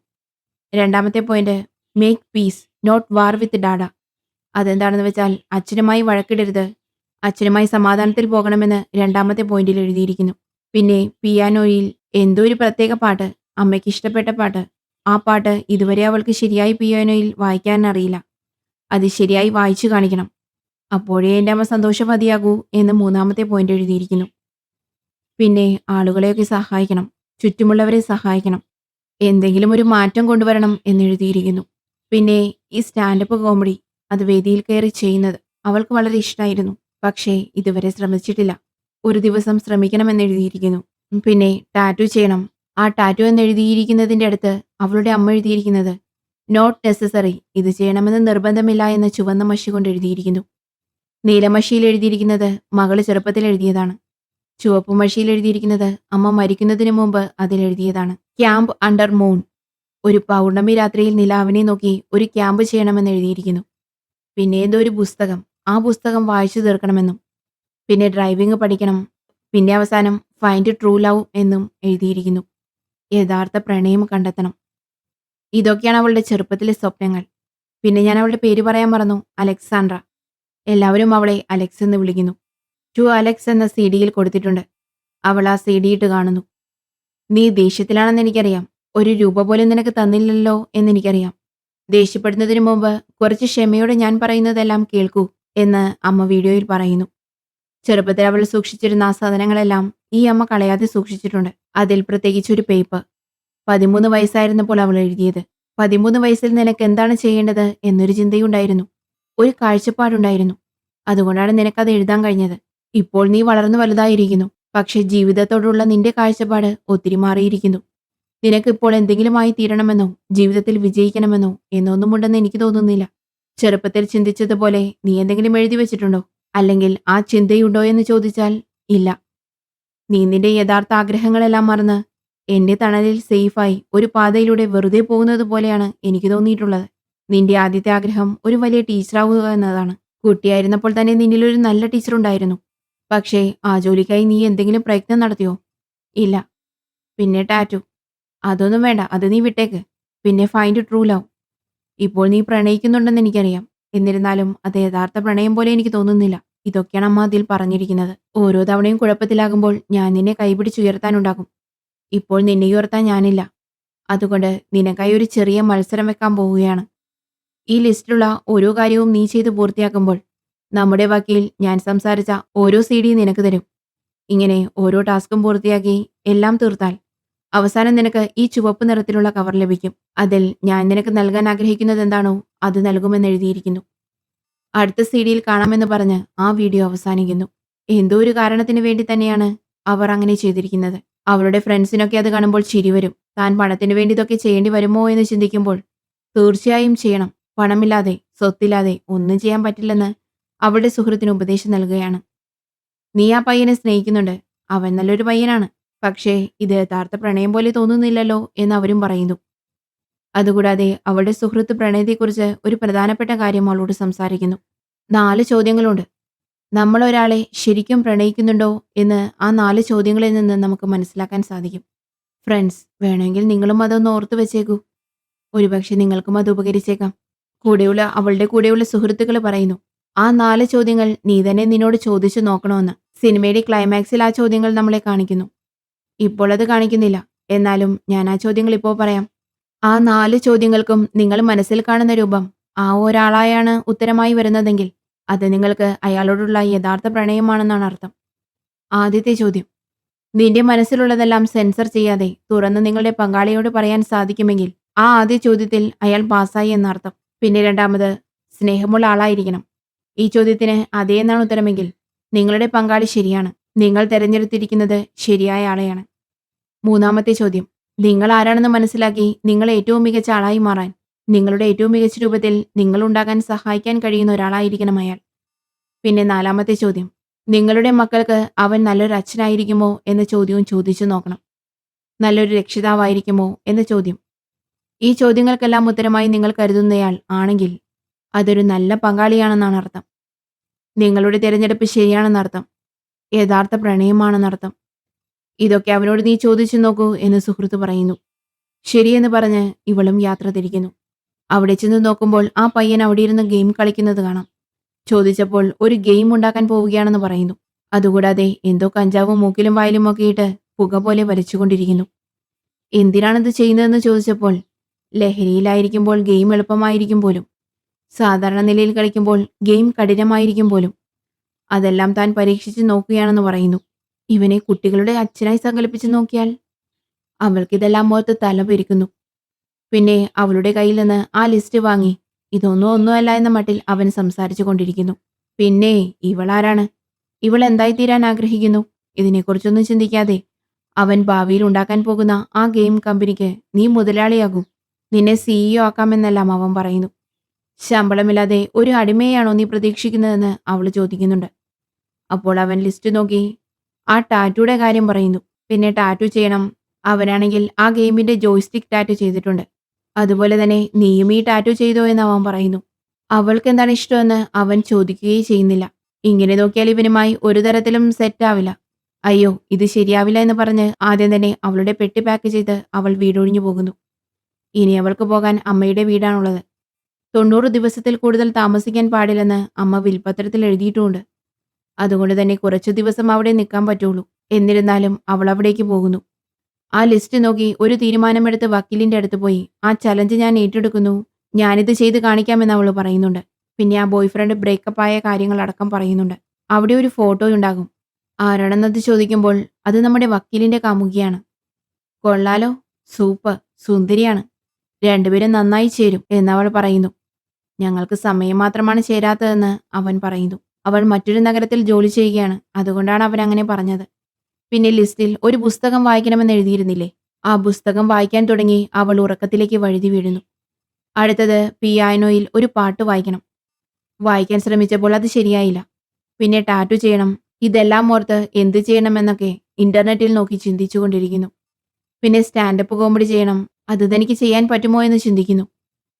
രണ്ടാമത്തെ point, make peace not war with dada. അതെന്താണെന്ന് വെച്ചാൽ അച്ഛനുമായി വഴക്കിടരുത്, അച്ഛനുമായി സമാധാനത്തിൽ പോകണമെന്ന് രണ്ടാമത്തെ പോയിന്റിൽ എഴുതിയിരിക്കുന്നു. പിന്നെ പിയാനോയിൽ എന്തോ ഒരു പ്രത്യേക പാട്ട്, അമ്മയ്ക്ക് ഇഷ്ടപ്പെട്ട പാട്ട്. ആ പാട്ട് ഇതുവരെ അവൾക്ക് ശരിയായി പിയാനോയിൽ വായിക്കാൻ അറിയില്ല. അത് ശരിയായി വായിച്ചു കാണിക്കണം. അപ്പോഴേ എൻ്റെ അമ്മ സന്തോഷവതിയാകൂ എന്ന് മൂന്നാമത്തെ പോയിന്റ് എഴുതിയിരിക്കുന്നു. പിന്നെ ആളുകളെയൊക്കെ സഹായിക്കണം, ചുറ്റുമുള്ളവരെ സഹായിക്കണം, എന്തെങ്കിലും ഒരു മാറ്റം കൊണ്ടുവരണം എന്നെഴുതിയിരിക്കുന്നു. പിന്നെ ഈ സ്റ്റാൻഡപ്പ് കോമഡി, അത് വേദിയിൽ കയറി ചെയ്യുന്നത് അവൾക്ക് വളരെ ഇഷ്ടമായിരുന്നു. പക്ഷേ ഇതുവരെ ശ്രമിച്ചിട്ടില്ല. ഒരു ദിവസം ശ്രമിക്കണമെന്നെഴുതിയിരിക്കുന്നു. പിന്നെ ടാറ്റു ചെയ്യണം. ആ ടാറ്റു എന്നെഴുതിയിരിക്കുന്നതിൻ്റെ അടുത്ത് അവളുടെ അമ്മ എഴുതിയിരിക്കുന്നത്, നോട്ട് നെസസറി, ഇത് ചെയ്യണമെന്ന് നിർബന്ധമില്ല എന്ന് ചുവന്ന മഷി കൊണ്ട് എഴുതിയിരിക്കുന്നു. നീലമഷിയിൽ എഴുതിയിരിക്കുന്നത് മകള് ചെറുപ്പത്തിൽ എഴുതിയതാണ്. ചുവപ്പ് മഷിയിൽ എഴുതിയിരിക്കുന്നത് അമ്മ മരിക്കുന്നതിന് മുമ്പ് അതിലെഴുതിയതാണ്. Camp under moon. ഒരു പൗർണമി രാത്രിയിൽ നിലാവിനെ നോക്കി ഒരു ക്യാമ്പ് ചെയ്യണമെന്ന് എഴുതിയിരിക്കുന്നു. പിന്നെ ഏതോ ഒരു പുസ്തകം, ആ പുസ്തകം വായിച്ചു തീർക്കണമെന്നും. പിന്നെ ഡ്രൈവിംഗ് പഠിക്കണം. പിന്നെ അവസാനം ഫൈൻഡ് ട്രൂ ലവ് എന്നും എഴുതിയിരിക്കുന്നു. യഥാർത്ഥ പ്രണയം കണ്ടെത്തണം. ഇതൊക്കെയാണ് അവളുടെ ചെറുപ്പത്തിലെ സ്വപ്നങ്ങൾ. പിന്നെ ഞാൻ അവളുടെ പേര് പറയാൻ മറന്നു, അലക്സാൻഡ്ര. എല്ലാവരും അവളെ അലക്സ് എന്ന് വിളിക്കുന്നു. ടു അലക്സ് എന്ന സി ഡിയിൽ കൊടുത്തിട്ടുണ്ട്. അവൾ ആ സി ഡി ഇട്ട് കാണുന്നു. നീ ദേഷ്യത്തിലാണെന്ന് എനിക്കറിയാം. ഒരു രൂപ പോലും നിനക്ക് തന്നില്ലല്ലോ എന്നെനിക്കറിയാം. ദേഷ്യപ്പെടുന്നതിന് മുമ്പ് കുറച്ച് ക്ഷമയോടെ ഞാൻ പറയുന്നതെല്ലാം കേൾക്കൂ എന്ന് അമ്മ വീഡിയോയിൽ പറയുന്നു. ചെറുപ്പത്തിൽ അവൾ സൂക്ഷിച്ചിരുന്ന ആ സാധനങ്ങളെല്ലാം ഈ അമ്മ കളയാതെ സൂക്ഷിച്ചിട്ടുണ്ട്. അതിൽ പ്രത്യേകിച്ച് ഒരു പേപ്പർ. 13 വയസ്സായിരുന്നപ്പോൾ അവൾ എഴുതിയത്. 13 വയസ്സിൽ നിനക്ക് എന്താണ് ചെയ്യേണ്ടത് എന്നൊരു ചിന്തയുണ്ടായിരുന്നു. ഒരു കാഴ്ചപ്പാടുണ്ടായിരുന്നു. അതുകൊണ്ടാണ് നിനക്കത് എഴുതാൻ കഴിഞ്ഞത്. ഇപ്പോൾ നീ വളർന്നു വലുതായിരിക്കുന്നു. പക്ഷെ ജീവിതത്തോടുള്ള നിന്റെ കാഴ്ചപ്പാട് ഒത്തിരി മാറിയിരിക്കുന്നു. നിനക്കിപ്പോൾ എന്തെങ്കിലുമായി തീരണമെന്നോ ജീവിതത്തിൽ വിജയിക്കണമെന്നോ എന്നൊന്നുമുണ്ടെന്ന് എനിക്ക് തോന്നുന്നില്ല. ചെറുപ്പത്തിൽ ചിന്തിച്ചതുപോലെ നീ എന്തെങ്കിലും എഴുതി വെച്ചിട്ടുണ്ടോ? അല്ലെങ്കിൽ ആ ചിന്തയുണ്ടോ എന്ന് ചോദിച്ചാൽ ഇല്ല. നീ നിന്റെ യഥാർത്ഥ ആഗ്രഹങ്ങളെല്ലാം മറന്ന് എന്റെ തണലിൽ സേഫായി ഒരു പാതയിലൂടെ വെറുതെ പോകുന്നത് പോലെയാണ് എനിക്ക് തോന്നിയിട്ടുള്ളത്. നിന്റെ ആദ്യത്തെ ആഗ്രഹം ഒരു വലിയ ടീച്ചറാവുക എന്നതാണ്. കുട്ടിയായിരുന്നപ്പോൾ തന്നെ നിന്നിലൊരു നല്ല ടീച്ചർ ഉണ്ടായിരുന്നു. പക്ഷേ ആ ജോലിക്കായി നീ എന്തെങ്കിലും പ്രയത്നം നടത്തിയോ? ഇല്ല. പിന്നെ ടാറ്റു. അതൊന്നും വേണ്ട, അത് നീ വിട്ടേക്ക്. പിന്നെ ഫൈൻഡ് ട്രൂ ലവ്. ഇപ്പോൾ നീ പ്രണയിക്കുന്നുണ്ടെന്ന് എനിക്കറിയാം. എന്നിരുന്നാലും അത് യഥാർത്ഥ പ്രണയം പോലെ എനിക്ക് തോന്നുന്നില്ല. ഇതൊക്കെയാണ് അമ്മ അതിൽ പറഞ്ഞിരിക്കുന്നത്. ഓരോ തവണയും കുഴപ്പത്തിലാകുമ്പോൾ ഞാൻ നിന്നെ കൈപിടിച്ചുയർത്താനുണ്ടാകും. ഇപ്പോൾ നിന്നെ ഉയർത്താൻ ഞാനില്ല. അതുകൊണ്ട് നിനക്കായി ഒരു ചെറിയ മത്സരം വെക്കാൻ പോവുകയാണ്. ഈ ലിസ്റ്റിലുള്ള ഓരോ കാര്യവും നീ ചെയ്ത് പൂർത്തിയാക്കുമ്പോൾ നമ്മുടെ വക്കീൽ ഞാൻ സംസാരിച്ച ഓരോ സി ഡി നിനക്ക് തരും. ഇങ്ങനെ ഓരോ ടാസ്കും പൂർത്തിയാക്കി എല്ലാം തീർത്താൽ അവസാനം നിനക്ക് ഈ ചുവപ്പ് നിറത്തിലുള്ള കവർ ലഭിക്കും. അതിൽ ഞാൻ നിനക്ക് നൽകാൻ ആഗ്രഹിക്കുന്നത് എന്താണോ അത് നൽകുമെന്ന് എഴുതിയിരിക്കുന്നു. അടുത്ത സി ഡിയിൽ കാണാമെന്ന് പറഞ്ഞ് ആ വീഡിയോ അവസാനിക്കുന്നു. എന്തോ ഒരു കാരണത്തിന് വേണ്ടി തന്നെയാണ് അവർ അങ്ങനെ ചെയ്തിരിക്കുന്നത്. അവളുടെ ഫ്രണ്ട്സിനൊക്കെ അത് കാണുമ്പോൾ ചിരി വരും. താൻ പണത്തിന് വേണ്ടി ഇതൊക്കെ ചെയ്യേണ്ടി വരുമോ എന്ന് ചിന്തിക്കുമ്പോൾ തീർച്ചയായും ചെയ്യണം. പണമില്ലാതെ സ്വത്തില്ലാതെ ഒന്നും ചെയ്യാൻ പറ്റില്ലെന്ന് അവളുടെ സുഹൃത്തിന് ഉപദേശം നൽകുകയാണ്. നീ ആ പയ്യനെ സ്നേഹിക്കുന്നുണ്ട്. അവൻ നല്ലൊരു പയ്യനാണ്. പക്ഷേ ഇത് യഥാർത്ഥ പ്രണയം പോലെ തോന്നുന്നില്ലല്ലോ എന്ന് അവരും പറയുന്നു. അതുകൂടാതെ അവളുടെ സുഹൃത്ത് പ്രണയത്തെക്കുറിച്ച് ഒരു പ്രധാനപ്പെട്ട കാര്യം അവളോട് സംസാരിക്കുന്നു. 4 ചോദ്യങ്ങളുണ്ട്. നമ്മൾ ഒരാളെ ശരിക്കും പ്രണയിക്കുന്നുണ്ടോ എന്ന് ആ 4 ചോദ്യങ്ങളിൽ നിന്ന് നമുക്ക് മനസ്സിലാക്കാൻ സാധിക്കും. ഫ്രണ്ട്സ്, വേണമെങ്കിൽ നിങ്ങളും അതൊന്ന് ഓർത്തു വെച്ചേക്കൂ. ഒരുപക്ഷെ നിങ്ങൾക്കും അത് ഉപകരിച്ചേക്കാം. അവളുടെ കൂടെയുള്ള സുഹൃത്തുക്കൾ പറയുന്നു, ആ 4 ചോദ്യങ്ങൾ നീ തന്നെ നിന്നോട് ചോദിച്ചു നോക്കണമെന്ന്. സിനിമയുടെ ക്ലൈമാക്സിൽ ആ ചോദ്യങ്ങൾ നമ്മളെ കാണിക്കുന്നു. ഇപ്പോൾ അത് കാണിക്കുന്നില്ല. എന്നാലും ഞാൻ ആ ചോദ്യങ്ങൾ ഇപ്പോൾ പറയാം. ആ 4 ചോദ്യങ്ങൾക്കും നിങ്ങൾ മനസ്സിൽ കാണുന്ന രൂപം ആ ഒരാളായാണ് ഉത്തരമായി വരുന്നതെങ്കിൽ അത് നിങ്ങൾക്ക് അയാളോടുള്ള യഥാർത്ഥ പ്രണയമാണെന്നാണ് അർത്ഥം. ആദ്യത്തെ ചോദ്യം: നിന്റെ മനസ്സിലുള്ളതെല്ലാം സെൻസർ ചെയ്യാതെ തുറന്ന് നിങ്ങളുടെ പങ്കാളിയോട് പറയാൻ സാധിക്കുമെങ്കിൽ ആ ആദ്യ ചോദ്യത്തിൽ അയാൾ പാസ്സായി എന്നർത്ഥം. പിന്നെ രണ്ടാമത്, സ്നേഹമുള്ള ആളായിരിക്കണം. ഈ ചോദ്യത്തിന് അതേ എന്നാണ് ഉത്തരമെങ്കിൽ നിങ്ങളുടെ പങ്കാളി ശരിയാണ്. നിങ്ങൾ തിരഞ്ഞെടുത്തിരിക്കുന്നത് ശരിയായ ആളെയാണ്. മൂന്നാമത്തെ ചോദ്യം: നിങ്ങൾ ആരാണെന്ന് മനസ്സിലാക്കി നിങ്ങളെ ഏറ്റവും മികച്ച ആളായി മാറാൻ നിങ്ങളുടെ ഏറ്റവും മികച്ച രൂപത്തിൽ നിങ്ങൾ ഉണ്ടാകാൻ സഹായിക്കാൻ കഴിയുന്ന ഒരാളായിരിക്കണം അയാൾ. പിന്നെ നാലാമത്തെ ചോദ്യം: നിങ്ങളുടെ മക്കൾക്ക് അവൻ നല്ലൊരു അച്ഛനായിരിക്കുമോ എന്ന ചോദ്യവും ചോദിച്ചു നോക്കണം. നല്ലൊരു രക്ഷിതാവായിരിക്കുമോ എന്ന ചോദ്യം. ഈ ചോദ്യങ്ങൾക്കെല്ലാം ഉത്തരമായി നിങ്ങൾ കരുതുന്നയാൾ ആണെങ്കിൽ അതൊരു നല്ല പങ്കാളിയാണെന്നാണ് അർത്ഥം. നിങ്ങളുടെ തിരഞ്ഞെടുപ്പ് ശരിയാണെന്നർത്ഥം. യഥാർത്ഥ പ്രണയമാണെന്നർത്ഥം. ഇതൊക്കെ അവനോട് നീ ചോദിച്ചു നോക്കൂ എന്ന് സുഹൃത്ത് പറയുന്നു. ശരിയെന്ന് പറഞ്ഞ് ഇവളും യാത്ര തിരിക്കുന്നു. അവിടെ ചെന്ന് നോക്കുമ്പോൾ ആ പയ്യൻ അവിടെ ഇരുന്ന് ഗെയിം കളിക്കുന്നത് കാണാം. ചോദിച്ചപ്പോൾ ഒരു ഗെയിം ഉണ്ടാക്കാൻ പോവുകയാണെന്ന് പറയുന്നു. അതുകൂടാതെ എന്തോ കഞ്ചാവും മൂക്കിലും വായിലും ഒക്കെ ഇട്ട് പുക പോലെ വലിച്ചുകൊണ്ടിരിക്കുന്നു. എന്തിനാണിത് ചെയ്യുന്നതെന്ന് ചോദിച്ചപ്പോൾ ലഹരിയിലായിരിക്കുമ്പോൾ ഗെയിം എളുപ്പമായിരിക്കും പോലും. സാധാരണ നിലയിൽ കളിക്കുമ്പോൾ ഗെയിം കഠിനമായിരിക്കും പോലും. അതെല്ലാം താൻ പരീക്ഷിച്ച് നോക്കുകയാണെന്ന് പറയുന്നു. ഇവനെ കുട്ടികളുടെ അച്ഛനായി സങ്കല്പിച്ച് നോക്കിയാൽ? അവൾക്കിതെല്ലാം ഓർത്ത് തല പെരിക്കുന്നു. പിന്നെ അവളുടെ കയ്യിൽ നിന്ന് ആ ലിസ്റ്റ് വാങ്ങി ഒന്നുമല്ല എന്ന മട്ടിൽ അവൻ സംസാരിച്ചു കൊണ്ടിരിക്കുന്നു. പിന്നെ ഇവളാരാണ്? ഇവൾ എന്തായിത്തീരാൻ ആഗ്രഹിക്കുന്നു? ഇതിനെക്കുറിച്ചൊന്നും ചിന്തിക്കാതെ അവൻ ഭാവിയിൽ ഉണ്ടാക്കാൻ പോകുന്ന ആ ഗെയിം കമ്പനിക്ക് നീ മുതലാളിയാകൂ, നിന്നെ CEO ആക്കാമെന്നെല്ലാം അവൻ പറയുന്നു. ശമ്പളമില്ലാതെ ഒരു അടിമയാണോ നീ പ്രതീക്ഷിക്കുന്നതെന്ന് അവൾ ചോദിക്കുന്നുണ്ട്. അപ്പോൾ അവൻ ലിസ്റ്റ് നോക്കി ആ ടാറ്റൂയുടെ കാര്യം പറയുന്നു. പിന്നെ ടാറ്റു ചെയ്യണം. അവനാണെങ്കിൽ ആ ഗെയിമിന്റെ ജോയ്സ്റ്റിക് ടാറ്റു ചെയ്തിട്ടുണ്ട്. അതുപോലെ തന്നെ നീയും ഈ ടാറ്റു ചെയ്തോ എന്ന് അവൻ പറയുന്നു. അവൾക്ക് എന്താണ് ഇഷ്ടമെന്ന് അവൻ ചോദിക്കുകയേ ചെയ്യുന്നില്ല. ഇങ്ങനെ നോക്കിയാൽ ഇവനുമായി ഒരു തരത്തിലും സെറ്റാവില്ല. അയ്യോ, ഇത് ശരിയാവില്ല എന്ന് പറഞ്ഞ് ആദ്യം തന്നെ അവളുടെ പെട്ടി പാക്ക് ചെയ്ത് അവൾ വീടൊഴിഞ്ഞു പോകുന്നു. ഇനി അവൾക്ക് പോകാൻ അമ്മയുടെ വീടാണുള്ളത്. 90 ദിവസത്തിൽ കൂടുതൽ താമസിക്കാൻ പാടില്ലെന്ന് അമ്മ വിൽപത്രത്തിൽ എഴുതിയിട്ടുമുണ്ട്. അതുകൊണ്ട് തന്നെ കുറച്ചു ദിവസം അവിടെ നിൽക്കാൻ പറ്റുള്ളൂ. എന്നിരുന്നാലും അവൾ അവിടേക്ക് പോകുന്നു. ആ ലിസ്റ്റ് നോക്കി ഒരു തീരുമാനമെടുത്ത് വക്കീലിന്റെ അടുത്ത് പോയി ആ ചലഞ്ച് ഞാൻ ഏറ്റെടുക്കുന്നു, ഞാനിത് ചെയ്ത് കാണിക്കാമെന്ന് അവൾ പറയുന്നുണ്ട്. പിന്നെ ആ ബോയ്ഫ്രണ്ട് ബ്രേക്കപ്പ് ആയ കാര്യങ്ങളടക്കം പറയുന്നുണ്ട്. അവിടെ ഒരു ഫോട്ടോ ഉണ്ടാകും. ആരാണെന്നത് ചോദിക്കുമ്പോൾ അത് നമ്മുടെ വക്കീലിന്റെ കാമുകിയാണ്. കൊള്ളാലോ, സൂപ്പർ, സുന്ദരിയാണ്, രണ്ടുപേരും നന്നായി ചേരും എന്നവൾ പറയുന്നു. ഞങ്ങൾക്ക് സമയം മാത്രമാണ് ചേരാത്തതെന്ന് അവൻ പറയുന്നു. അവൾ മറ്റൊരു നഗരത്തിൽ ജോലി ചെയ്യുകയാണ്, അതുകൊണ്ടാണ് അവൻ അങ്ങനെ പറഞ്ഞത്. പിന്നെ ലിസ്റ്റിൽ ഒരു പുസ്തകം വായിക്കണമെന്ന് എഴുതിയിരുന്നില്ലേ? ആ പുസ്തകം വായിക്കാൻ തുടങ്ങി അവൾ ഉറക്കത്തിലേക്ക് വഴുതി വീഴുന്നു. അടുത്തത് പിയാനോയിൽ ഒരു പാട്ട് വായിക്കണം. വായിക്കാൻ ശ്രമിച്ചപ്പോൾ അത് ശരിയായില്ല. പിന്നെ ടാറ്റു ചെയ്യണം. ഇതെല്ലാം ഓർത്ത് എന്ത് ചെയ്യണമെന്നൊക്കെ ഇന്റർനെറ്റിൽ നോക്കി ചിന്തിച്ചുകൊണ്ടിരിക്കുന്നു. പിന്നെ സ്റ്റാൻഡപ്പ് കോമഡി ചെയ്യണം. അത് തനിക്ക് ചെയ്യാൻ പറ്റുമോ എന്ന് ചിന്തിക്കുന്നു.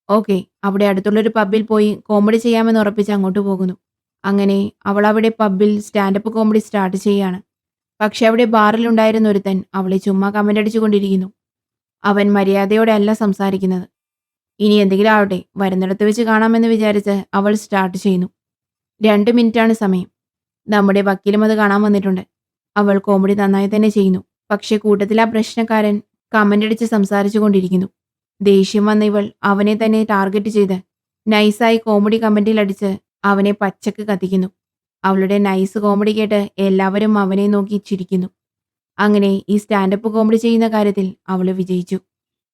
ഓക്കെ, അവിടെ അടുത്തുള്ളൊരു പബ്ബിൽ പോയി കോമഡി ചെയ്യാമെന്ന് ഉറപ്പിച്ച് അങ്ങോട്ട് പോകുന്നു. അങ്ങനെ അവൾ അവിടെ പബ്ബിൽ സ്റ്റാൻഡപ്പ് കോമഡി സ്റ്റാർട്ട് ചെയ്യാണ്. പക്ഷെ അവിടെ ബാറിലുണ്ടായിരുന്ന ഒരുത്തൻ അവളെ ചുമ്മാ കമന്റ് അടിച്ചുകൊണ്ടിരിക്കുന്നു. അവൻ മര്യാദയോടെ അല്ല സംസാരിക്കുന്നത്. ഇനി എന്തെങ്കിലും ആവട്ടെ, വരുന്നിടത്ത് വെച്ച് കാണാമെന്ന് വിചാരിച്ച് അവൾ സ്റ്റാർട്ട് ചെയ്യുന്നു. 2 മിനിറ്റാണ് സമയം. നമ്മുടെ വക്കീലും അത് കാണാൻ വന്നിട്ടുണ്ട്. അവൾ കോമഡി നന്നായി തന്നെ ചെയ്യുന്നു. പക്ഷെ കൂട്ടത്തിൽ ആ പ്രശ്നക്കാരൻ കമന്റ് അടിച്ച് സംസാരിച്ചു കൊണ്ടിരിക്കുന്നു. ദേഷ്യം വന്ന ഇവൾ അവനെ തന്നെ ടാർഗറ്റ് ചെയ്ത് നൈസായി കോമഡി കമന്റിൽ അടിച്ച് അവനെ പച്ചക്ക് കത്തിക്കുന്നു. അവളുടെ നൈസ് കോമഡി കേട്ട് എല്ലാവരും അവനെ നോക്കി ചിരിക്കുന്നു. അങ്ങനെ ഈ സ്റ്റാൻഡപ്പ് കോമഡി ചെയ്യുന്ന കാര്യത്തിൽ അവൾ വിജയിച്ചു.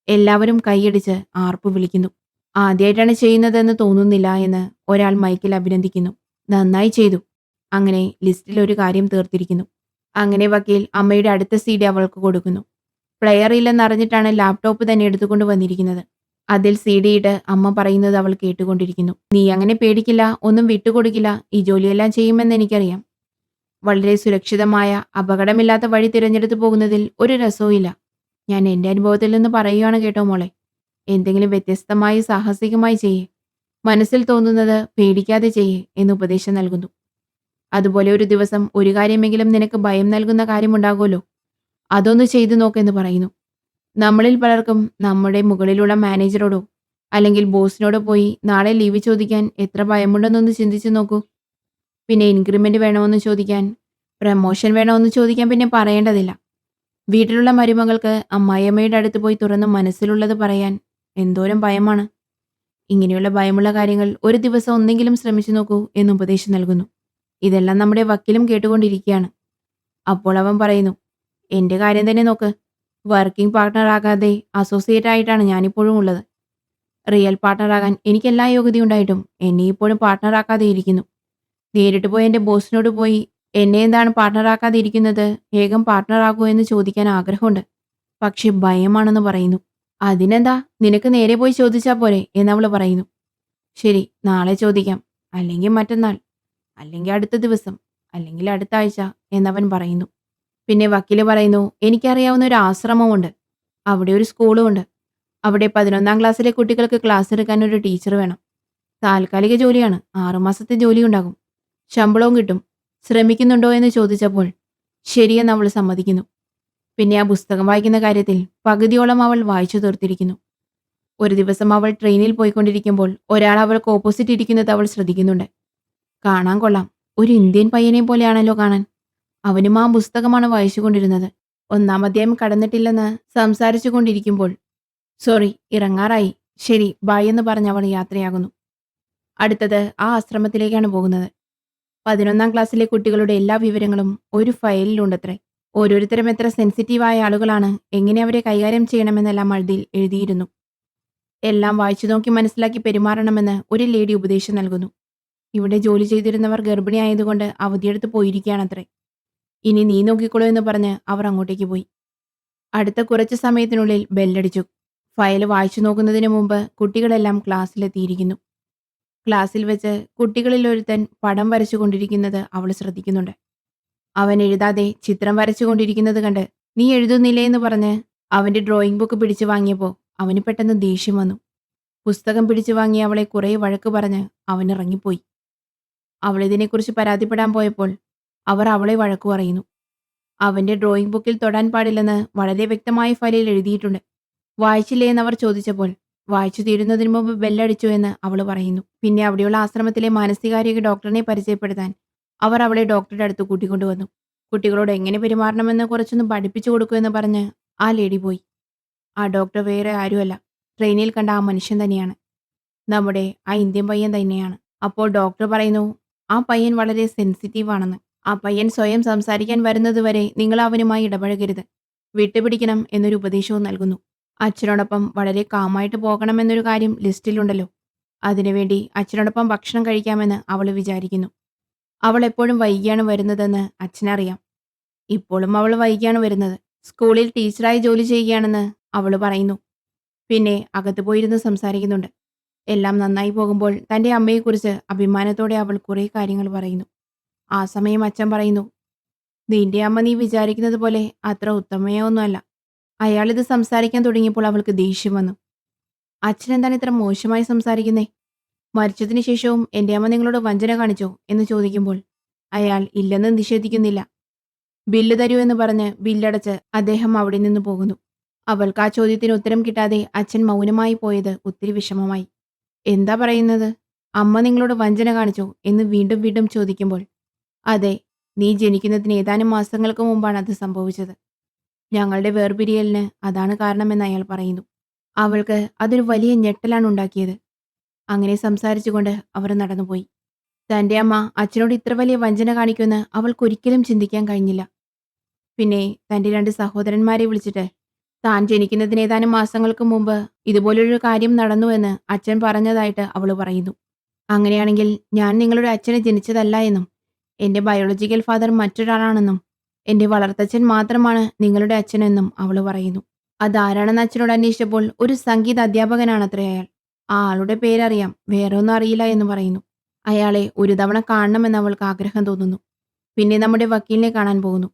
എല്ലാവരും കൈയടിച്ച് ആർപ്പ് വിളിക്കുന്നു. ആദ്യമായിട്ടാണ് ചെയ്യുന്നതെന്ന് തോന്നുന്നില്ല എന്ന് ഒരാൾ മൈക്കിൽ അഭിനന്ദിക്കുന്നു. നന്നായി ചെയ്തു. അങ്ങനെ ലിസ്റ്റിൽ ഒരു കാര്യം തീർത്തിരിക്കുന്നു. അങ്ങനെ വക്കീൽ അമ്മയുടെ അടുത്ത CD അവൾക്ക് കൊടുക്കുന്നു. പ്ലെയർ ഇല്ലെന്നറിഞ്ഞിട്ടാണ് ലാപ്ടോപ്പ് തന്നെ എടുത്തുകൊണ്ട് വന്നിരിക്കുന്നത്. അതിൽ CD ഇട്ട് അമ്മ പറയുന്നത് അവൾ കേട്ടുകൊണ്ടിരിക്കുന്നു. നീ അങ്ങനെ പേടിക്കില്ല, ഒന്നും വിട്ടുകൊടുക്കില്ല, ഈ ജോലിയെല്ലാം ചെയ്യുമെന്ന് എനിക്കറിയാം. വളരെ സുരക്ഷിതമായ അപകടമില്ലാത്ത വഴി തിരഞ്ഞെടുത്തു പോകുന്നതിൽ ഒരു രസവുമില്ല. ഞാൻ എൻ്റെ അനുഭവത്തിൽ നിന്ന് പറയുകയാണ് കേട്ടോ മോളെ. എന്തെങ്കിലും വ്യത്യസ്തമായി സാഹസികമായി ചെയ്യേ. മനസ്സിൽ തോന്നുന്നത് പേടിക്കാതെ ചെയ്യേ എന്ന് ഉപദേശം നൽകുന്നു. അതുപോലെ ഒരു ദിവസം ഒരു കാര്യമെങ്കിലും നിനക്ക് ഭയം നൽകുന്ന കാര്യമുണ്ടാകുമല്ലോ. അതൊന്ന് ചെയ്തു നോക്കെന്ന് പറയുന്നു. നമ്മളിൽ പലർക്കും നമ്മുടെ മുകളിലുള്ള മാനേജറോടോ അല്ലെങ്കിൽ ബോസിനോടോ പോയി നാളെ ലീവ് ചോദിക്കാൻ എത്ര ഭയമുണ്ടെന്നൊന്ന് ചിന്തിച്ചു നോക്കൂ. പിന്നെ ഇൻക്രിമെന്റ് വേണമെന്ന് ചോദിക്കാൻ, പ്രമോഷൻ വേണമെന്ന് ചോദിക്കാൻ പിന്നെ പറയേണ്ടതില്ല. വീട്ടിലുള്ള മരുമകൾക്ക് അമ്മായിയമ്മയുടെ അടുത്ത് പോയി തുറന്ന് മനസ്സിലുള്ളത് പറയാൻ എന്തോരം ഭയമാണ്. ഇങ്ങനെയുള്ള ഭയമുള്ള കാര്യങ്ങൾ ഒരു ദിവസം ഒന്നെങ്കിലും ശ്രമിച്ചു നോക്കൂ എന്ന് ഉപദേശം നൽകുന്നു. ഇതെല്ലാം നമ്മുടെ വക്കീലും കേട്ടുകൊണ്ടിരിക്കുകയാണ്. അപ്പോൾ അവൻ പറയുന്നു, എന്റെ കാര്യം തന്നെ നോക്ക്. വർക്കിംഗ് പാർട്ട്ണർ ആകാതെ അസോസിയേറ്റ് ആയിട്ടാണ് ഞാനിപ്പോഴും ഉള്ളത്. റിയൽ പാർട്ട്ണർ ആകാൻ എനിക്ക് എല്ലാ യോഗ്യതയുണ്ടായിട്ടും എന്നെ ഇപ്പോഴും പാർട്ട്ണർ ആക്കാതെ ഇരിക്കുന്നു. നേരിട്ട് പോയി എന്റെ ബോസിനോട് പോയി എന്നെ എന്താണ് പാർട്ട്ണർ ആക്കാതെ ഇരിക്കുന്നത്, വേഗം പാർട്ട്ണർ ആകൂ എന്ന് ചോദിക്കാൻ ആഗ്രഹമുണ്ട്. പക്ഷെ ഭയമാണെന്ന് പറയുന്നു. അതിനെന്താ, നിനക്ക് നേരെ പോയി ചോദിച്ചാ പോരെ എന്നവള് പറയുന്നു. ശരി, നാളെ ചോദിക്കാം, അല്ലെങ്കിൽ മറ്റന്നാൾ, അല്ലെങ്കിൽ അടുത്ത ദിവസം, അല്ലെങ്കിൽ അടുത്ത ആഴ്ച എന്നവൻ പറയുന്നു. പിന്നെ വക്കീല് പറയുന്നു, എനിക്കറിയാവുന്ന ഒരു ആശ്രമമുണ്ട്. അവിടെ ഒരു സ്കൂളും ഉണ്ട്. അവിടെ 11ാം ക്ലാസ്സിലെ കുട്ടികൾക്ക് ക്ലാസ് എടുക്കാൻ ഒരു ടീച്ചർ വേണം. താൽക്കാലിക ജോലിയാണ്, 6 മാസത്തെ ജോലി ഉണ്ടാകും. ശമ്പളവും കിട്ടും. ശ്രമിക്കുന്നുണ്ടോ എന്ന് ചോദിച്ചപ്പോൾ ശരിയെന്ന് അവൾ സമ്മതിക്കുന്നു. പിന്നെ ആ പുസ്തകം വായിക്കുന്ന കാര്യത്തിൽ പകുതിയോളം അവൾ വായിച്ചു തീർത്തിരിക്കുന്നു. ഒരു ദിവസം അവൾ ട്രെയിനിൽ പോയിക്കൊണ്ടിരിക്കുമ്പോൾ ഒരാൾ അവൾക്ക് ഓപ്പോസിറ്റ് ഇരിക്കുന്നത് അവൾ ശ്രദ്ധിക്കുന്നുണ്ട്. കാണാൻ കൊള്ളാം, ഒരു ഇന്ത്യൻ പയ്യനെ പോലെയാണല്ലോ കാണാൻ. അവനും ആ പുസ്തകമാണ് വായിച്ചുകൊണ്ടിരുന്നത്. 1ാം അധ്യായം കടന്നിട്ടില്ലെന്ന് സംസാരിച്ചു കൊണ്ടിരിക്കുമ്പോൾ, സോറി, ഇറങ്ങാറായി, ശരി ബൈ എന്ന് പറഞ്ഞ് അവൾ യാത്രയാകുന്നു. അടുത്തത് ആ ആശ്രമത്തിലേക്കാണ് പോകുന്നത്. 11ാം ക്ലാസ്സിലെ കുട്ടികളുടെ എല്ലാ വിവരങ്ങളും ഒരു ഫയലിലുണ്ടത്രേ. ഓരോരുത്തരും എത്ര സെൻസിറ്റീവായ ആളുകളാണ്, എങ്ങനെ അവരെ കൈകാര്യം ചെയ്യണമെന്നെല്ലാം അതിൽ എഴുതിയിരുന്നു. എല്ലാം വായിച്ചു നോക്കി മനസ്സിലാക്കി പെരുമാറണമെന്ന് ഒരു ലേഡി ഉപദേശം നൽകുന്നു. ഇവിടെ ജോലി ചെയ്തിരുന്നവർ ഗർഭിണിയായതുകൊണ്ട് അവധിയെടുത്ത് പോയിരിക്കുകയാണത്രേ. ഇനി നീ നോക്കിക്കോളൂ എന്ന് പറഞ്ഞ് അവർ അങ്ങോട്ടേക്ക് പോയി. അടുത്ത കുറച്ച് സമയത്തിനുള്ളിൽ ബെല്ലടിച്ചു. ഫയൽ വായിച്ചു നോക്കുന്നതിന് മുമ്പ് കുട്ടികളെല്ലാം ക്ലാസ്സിലെത്തിയിരിക്കുന്നു. ക്ലാസ്സിൽ വെച്ച് കുട്ടികളിൽ ഒരുത്തൻ പടം വരച്ചുകൊണ്ടിരിക്കുന്നത് അവൾ ശ്രദ്ധിക്കുന്നുണ്ട്. അവൻ എഴുതാതെ ചിത്രം വരച്ചുകൊണ്ടിരിക്കുന്നത് കണ്ട് നീ എഴുതുന്നില്ലേ എന്ന് പറഞ്ഞ് അവന്റെ ഡ്രോയിങ് ബുക്ക് പിടിച്ചു വാങ്ങിയപ്പോൾ അവന് പെട്ടെന്ന് ദേഷ്യം വന്നു. പുസ്തകം പിടിച്ചു വാങ്ങി അവളെ കുറെ വഴക്ക് പറഞ്ഞ് അവൻ ഇറങ്ങിപ്പോയി. അവൾ ഇതിനെക്കുറിച്ച് പരാതിപ്പെടാൻ പോയപ്പോൾ അവർ അവളെ വഴക്കു പറയുന്നു. അവന്റെ ഡ്രോയിങ് ബുക്കിൽ തൊടാൻ പാടില്ലെന്ന് വളരെ വ്യക്തമായ ഫയലിൽ എഴുതിയിട്ടുണ്ട്. വായിച്ചില്ലേ എന്ന് അവർ ചോദിച്ചപ്പോൾ വായിച്ചു തീരുന്നതിന് മുമ്പ് ബെല്ലടിച്ചു എന്ന് അവൾ പറയുന്നു. പിന്നെ അവിടെയുള്ള ആശ്രമത്തിലെ മാനസികാരോഗ്യ ഡോക്ടറിനെ പരിചയപ്പെടുത്താൻ അവർ അവളെ ഡോക്ടറുടെ അടുത്ത് കൂട്ടിക്കൊണ്ടുവന്നു. കുട്ടികളോട് എങ്ങനെ പെരുമാറണമെന്ന് കുറച്ചൊന്ന് പഠിപ്പിച്ചു കൊടുക്കൂ എന്ന് പറഞ്ഞ് ആ ലേഡി പോയി. ആ ഡോക്ടർ വേറെ ആരുമല്ല, ട്രെയിനിൽ കണ്ട ആ മനുഷ്യൻ തന്നെയാണ്. നമ്മുടെ ആ ഇന്ത്യൻ പയ്യൻ തന്നെയാണ്. അപ്പോൾ ഡോക്ടർ പറയുന്നു, ആ പയ്യൻ വളരെ സെൻസിറ്റീവ് ആണെന്ന്. ആ പയ്യൻ സ്വയം സംസാരിക്കാൻ വരുന്നതുവരെ നിങ്ങൾ അവനുമായി ഇടപഴകരുത്, വിട്ടുപിടിക്കണം എന്നൊരു ഉപദേശവും നൽകുന്നു. അച്ഛനോടൊപ്പം വളരെ കാമായിട്ട് പോകണമെന്നൊരു കാര്യം ലിസ്റ്റിലുണ്ടല്ലോ. അതിനുവേണ്ടി അച്ഛനോടൊപ്പം ഭക്ഷണം കഴിക്കാമെന്ന് അവൾ വിചാരിക്കുന്നു. അവൾ എപ്പോഴും വൈകിയാണ് വരുന്നതെന്ന് അച്ഛനറിയാം. ഇപ്പോഴും അവൾ വൈകിയാണ് വരുന്നത്. സ്കൂളിൽ ടീച്ചറായി ജോലി ചെയ്യുകയാണെന്ന് അവൾ പറയുന്നു. പിന്നെ അകത്ത് പോയിരുന്ന് സംസാരിക്കുന്നുണ്ട്. എല്ലാം നന്നായി പോകുമ്പോൾ തൻ്റെ അമ്മയെക്കുറിച്ച് അഭിമാനത്തോടെ അവൾ കുറേ കാര്യങ്ങൾ പറയുന്നു. ആ സമയം അച്ഛൻ പറയുന്നു, നിന്റെ അമ്മ നീ വിചാരിക്കുന്നത് പോലെ അത്ര ഉത്തമയൊന്നുമല്ല. അയാളിത് സംസാരിക്കാൻ തുടങ്ങിയപ്പോൾ അവൾക്ക് ദേഷ്യം വന്നു. അച്ഛൻ എന്താണ് ഇത്ര മോശമായി സംസാരിക്കുന്നേ? മരിച്ചതിന് ശേഷവും എൻ്റെ അമ്മ നിങ്ങളോട് വഞ്ചന കാണിച്ചോ എന്ന് ചോദിക്കുമ്പോൾ അയാൾ ഇല്ലെന്ന് നിഷേധിക്കുന്നില്ല. ബില്ല് തരൂ എന്ന് പറഞ്ഞ് ബില്ലടച്ച് അദ്ദേഹം അവിടെ നിന്ന് പോകുന്നു. അവൾക്ക് ആ ചോദ്യത്തിന് ഉത്തരം കിട്ടാതെ അച്ഛൻ മൗനമായി പോയത് ഒത്തിരി വിഷമമായി. എന്താ പറയുന്നത്? അമ്മ നിങ്ങളോട് വഞ്ചന കാണിച്ചോ എന്ന് വീണ്ടും വീണ്ടും ചോദിക്കുമ്പോൾ, അതെ, നീ ജനിക്കുന്നതിന് ഏതാനും മാസങ്ങൾക്ക് മുമ്പാണ് അത് സംഭവിച്ചത്. ഞങ്ങളുടെ വേർപിരിയലിന് അതാണ് കാരണമെന്ന് അയാൾ പറയുന്നു. അവൾക്ക് അതൊരു വലിയ ഞെട്ടലാണ് ഉണ്ടാക്കിയത്. അങ്ങനെ സംസാരിച്ചുകൊണ്ട് അവർ നടന്നുപോയി. തൻ്റെ അമ്മ അച്ഛനോട് ഇത്ര വലിയ വഞ്ചന കാണിക്കുമെന്ന് അവൾക്കൊരിക്കലും ചിന്തിക്കാൻ കഴിഞ്ഞില്ല. പിന്നെ തൻ്റെ 2 സഹോദരന്മാരെ വിളിച്ചിട്ട് താൻ ജനിക്കുന്നതിന് ഏതാനും മാസങ്ങൾക്ക് മുമ്പ് ഇതുപോലൊരു കാര്യം നടന്നുവെന്ന് അച്ഛൻ പറഞ്ഞതായിട്ട് അവൾ പറയുന്നു. അങ്ങനെയാണെങ്കിൽ ഞാൻ നിങ്ങളുടെ അച്ഛനെ ജനിച്ചതല്ല എന്നും എൻ്റെ ബയോളജിക്കൽ ഫാദർ മറ്റൊരാളാണെന്നും എൻ്റെ വളർത്തച്ഛൻ മാത്രമാണ് നിങ്ങളുടെ അച്ഛനെന്നും അവൾ പറയുന്നു. അതാരാണെന്ന് അച്ഛനോട് അന്വേഷിച്ചപ്പോൾ ഒരു സംഗീത അധ്യാപകനാണത്രേ അയാൾ. ആ ആളുടെ പേരറിയാം, വേറെ ഒന്നും അറിയില്ല എന്ന് പറയുന്നു. അയാളെ ഒരു തവണ കാണണമെന്ന് അവൾക്ക് ആഗ്രഹം തോന്നുന്നു. പിന്നെ നമ്മുടെ വക്കീലിനെ കാണാൻ പോകുന്നു.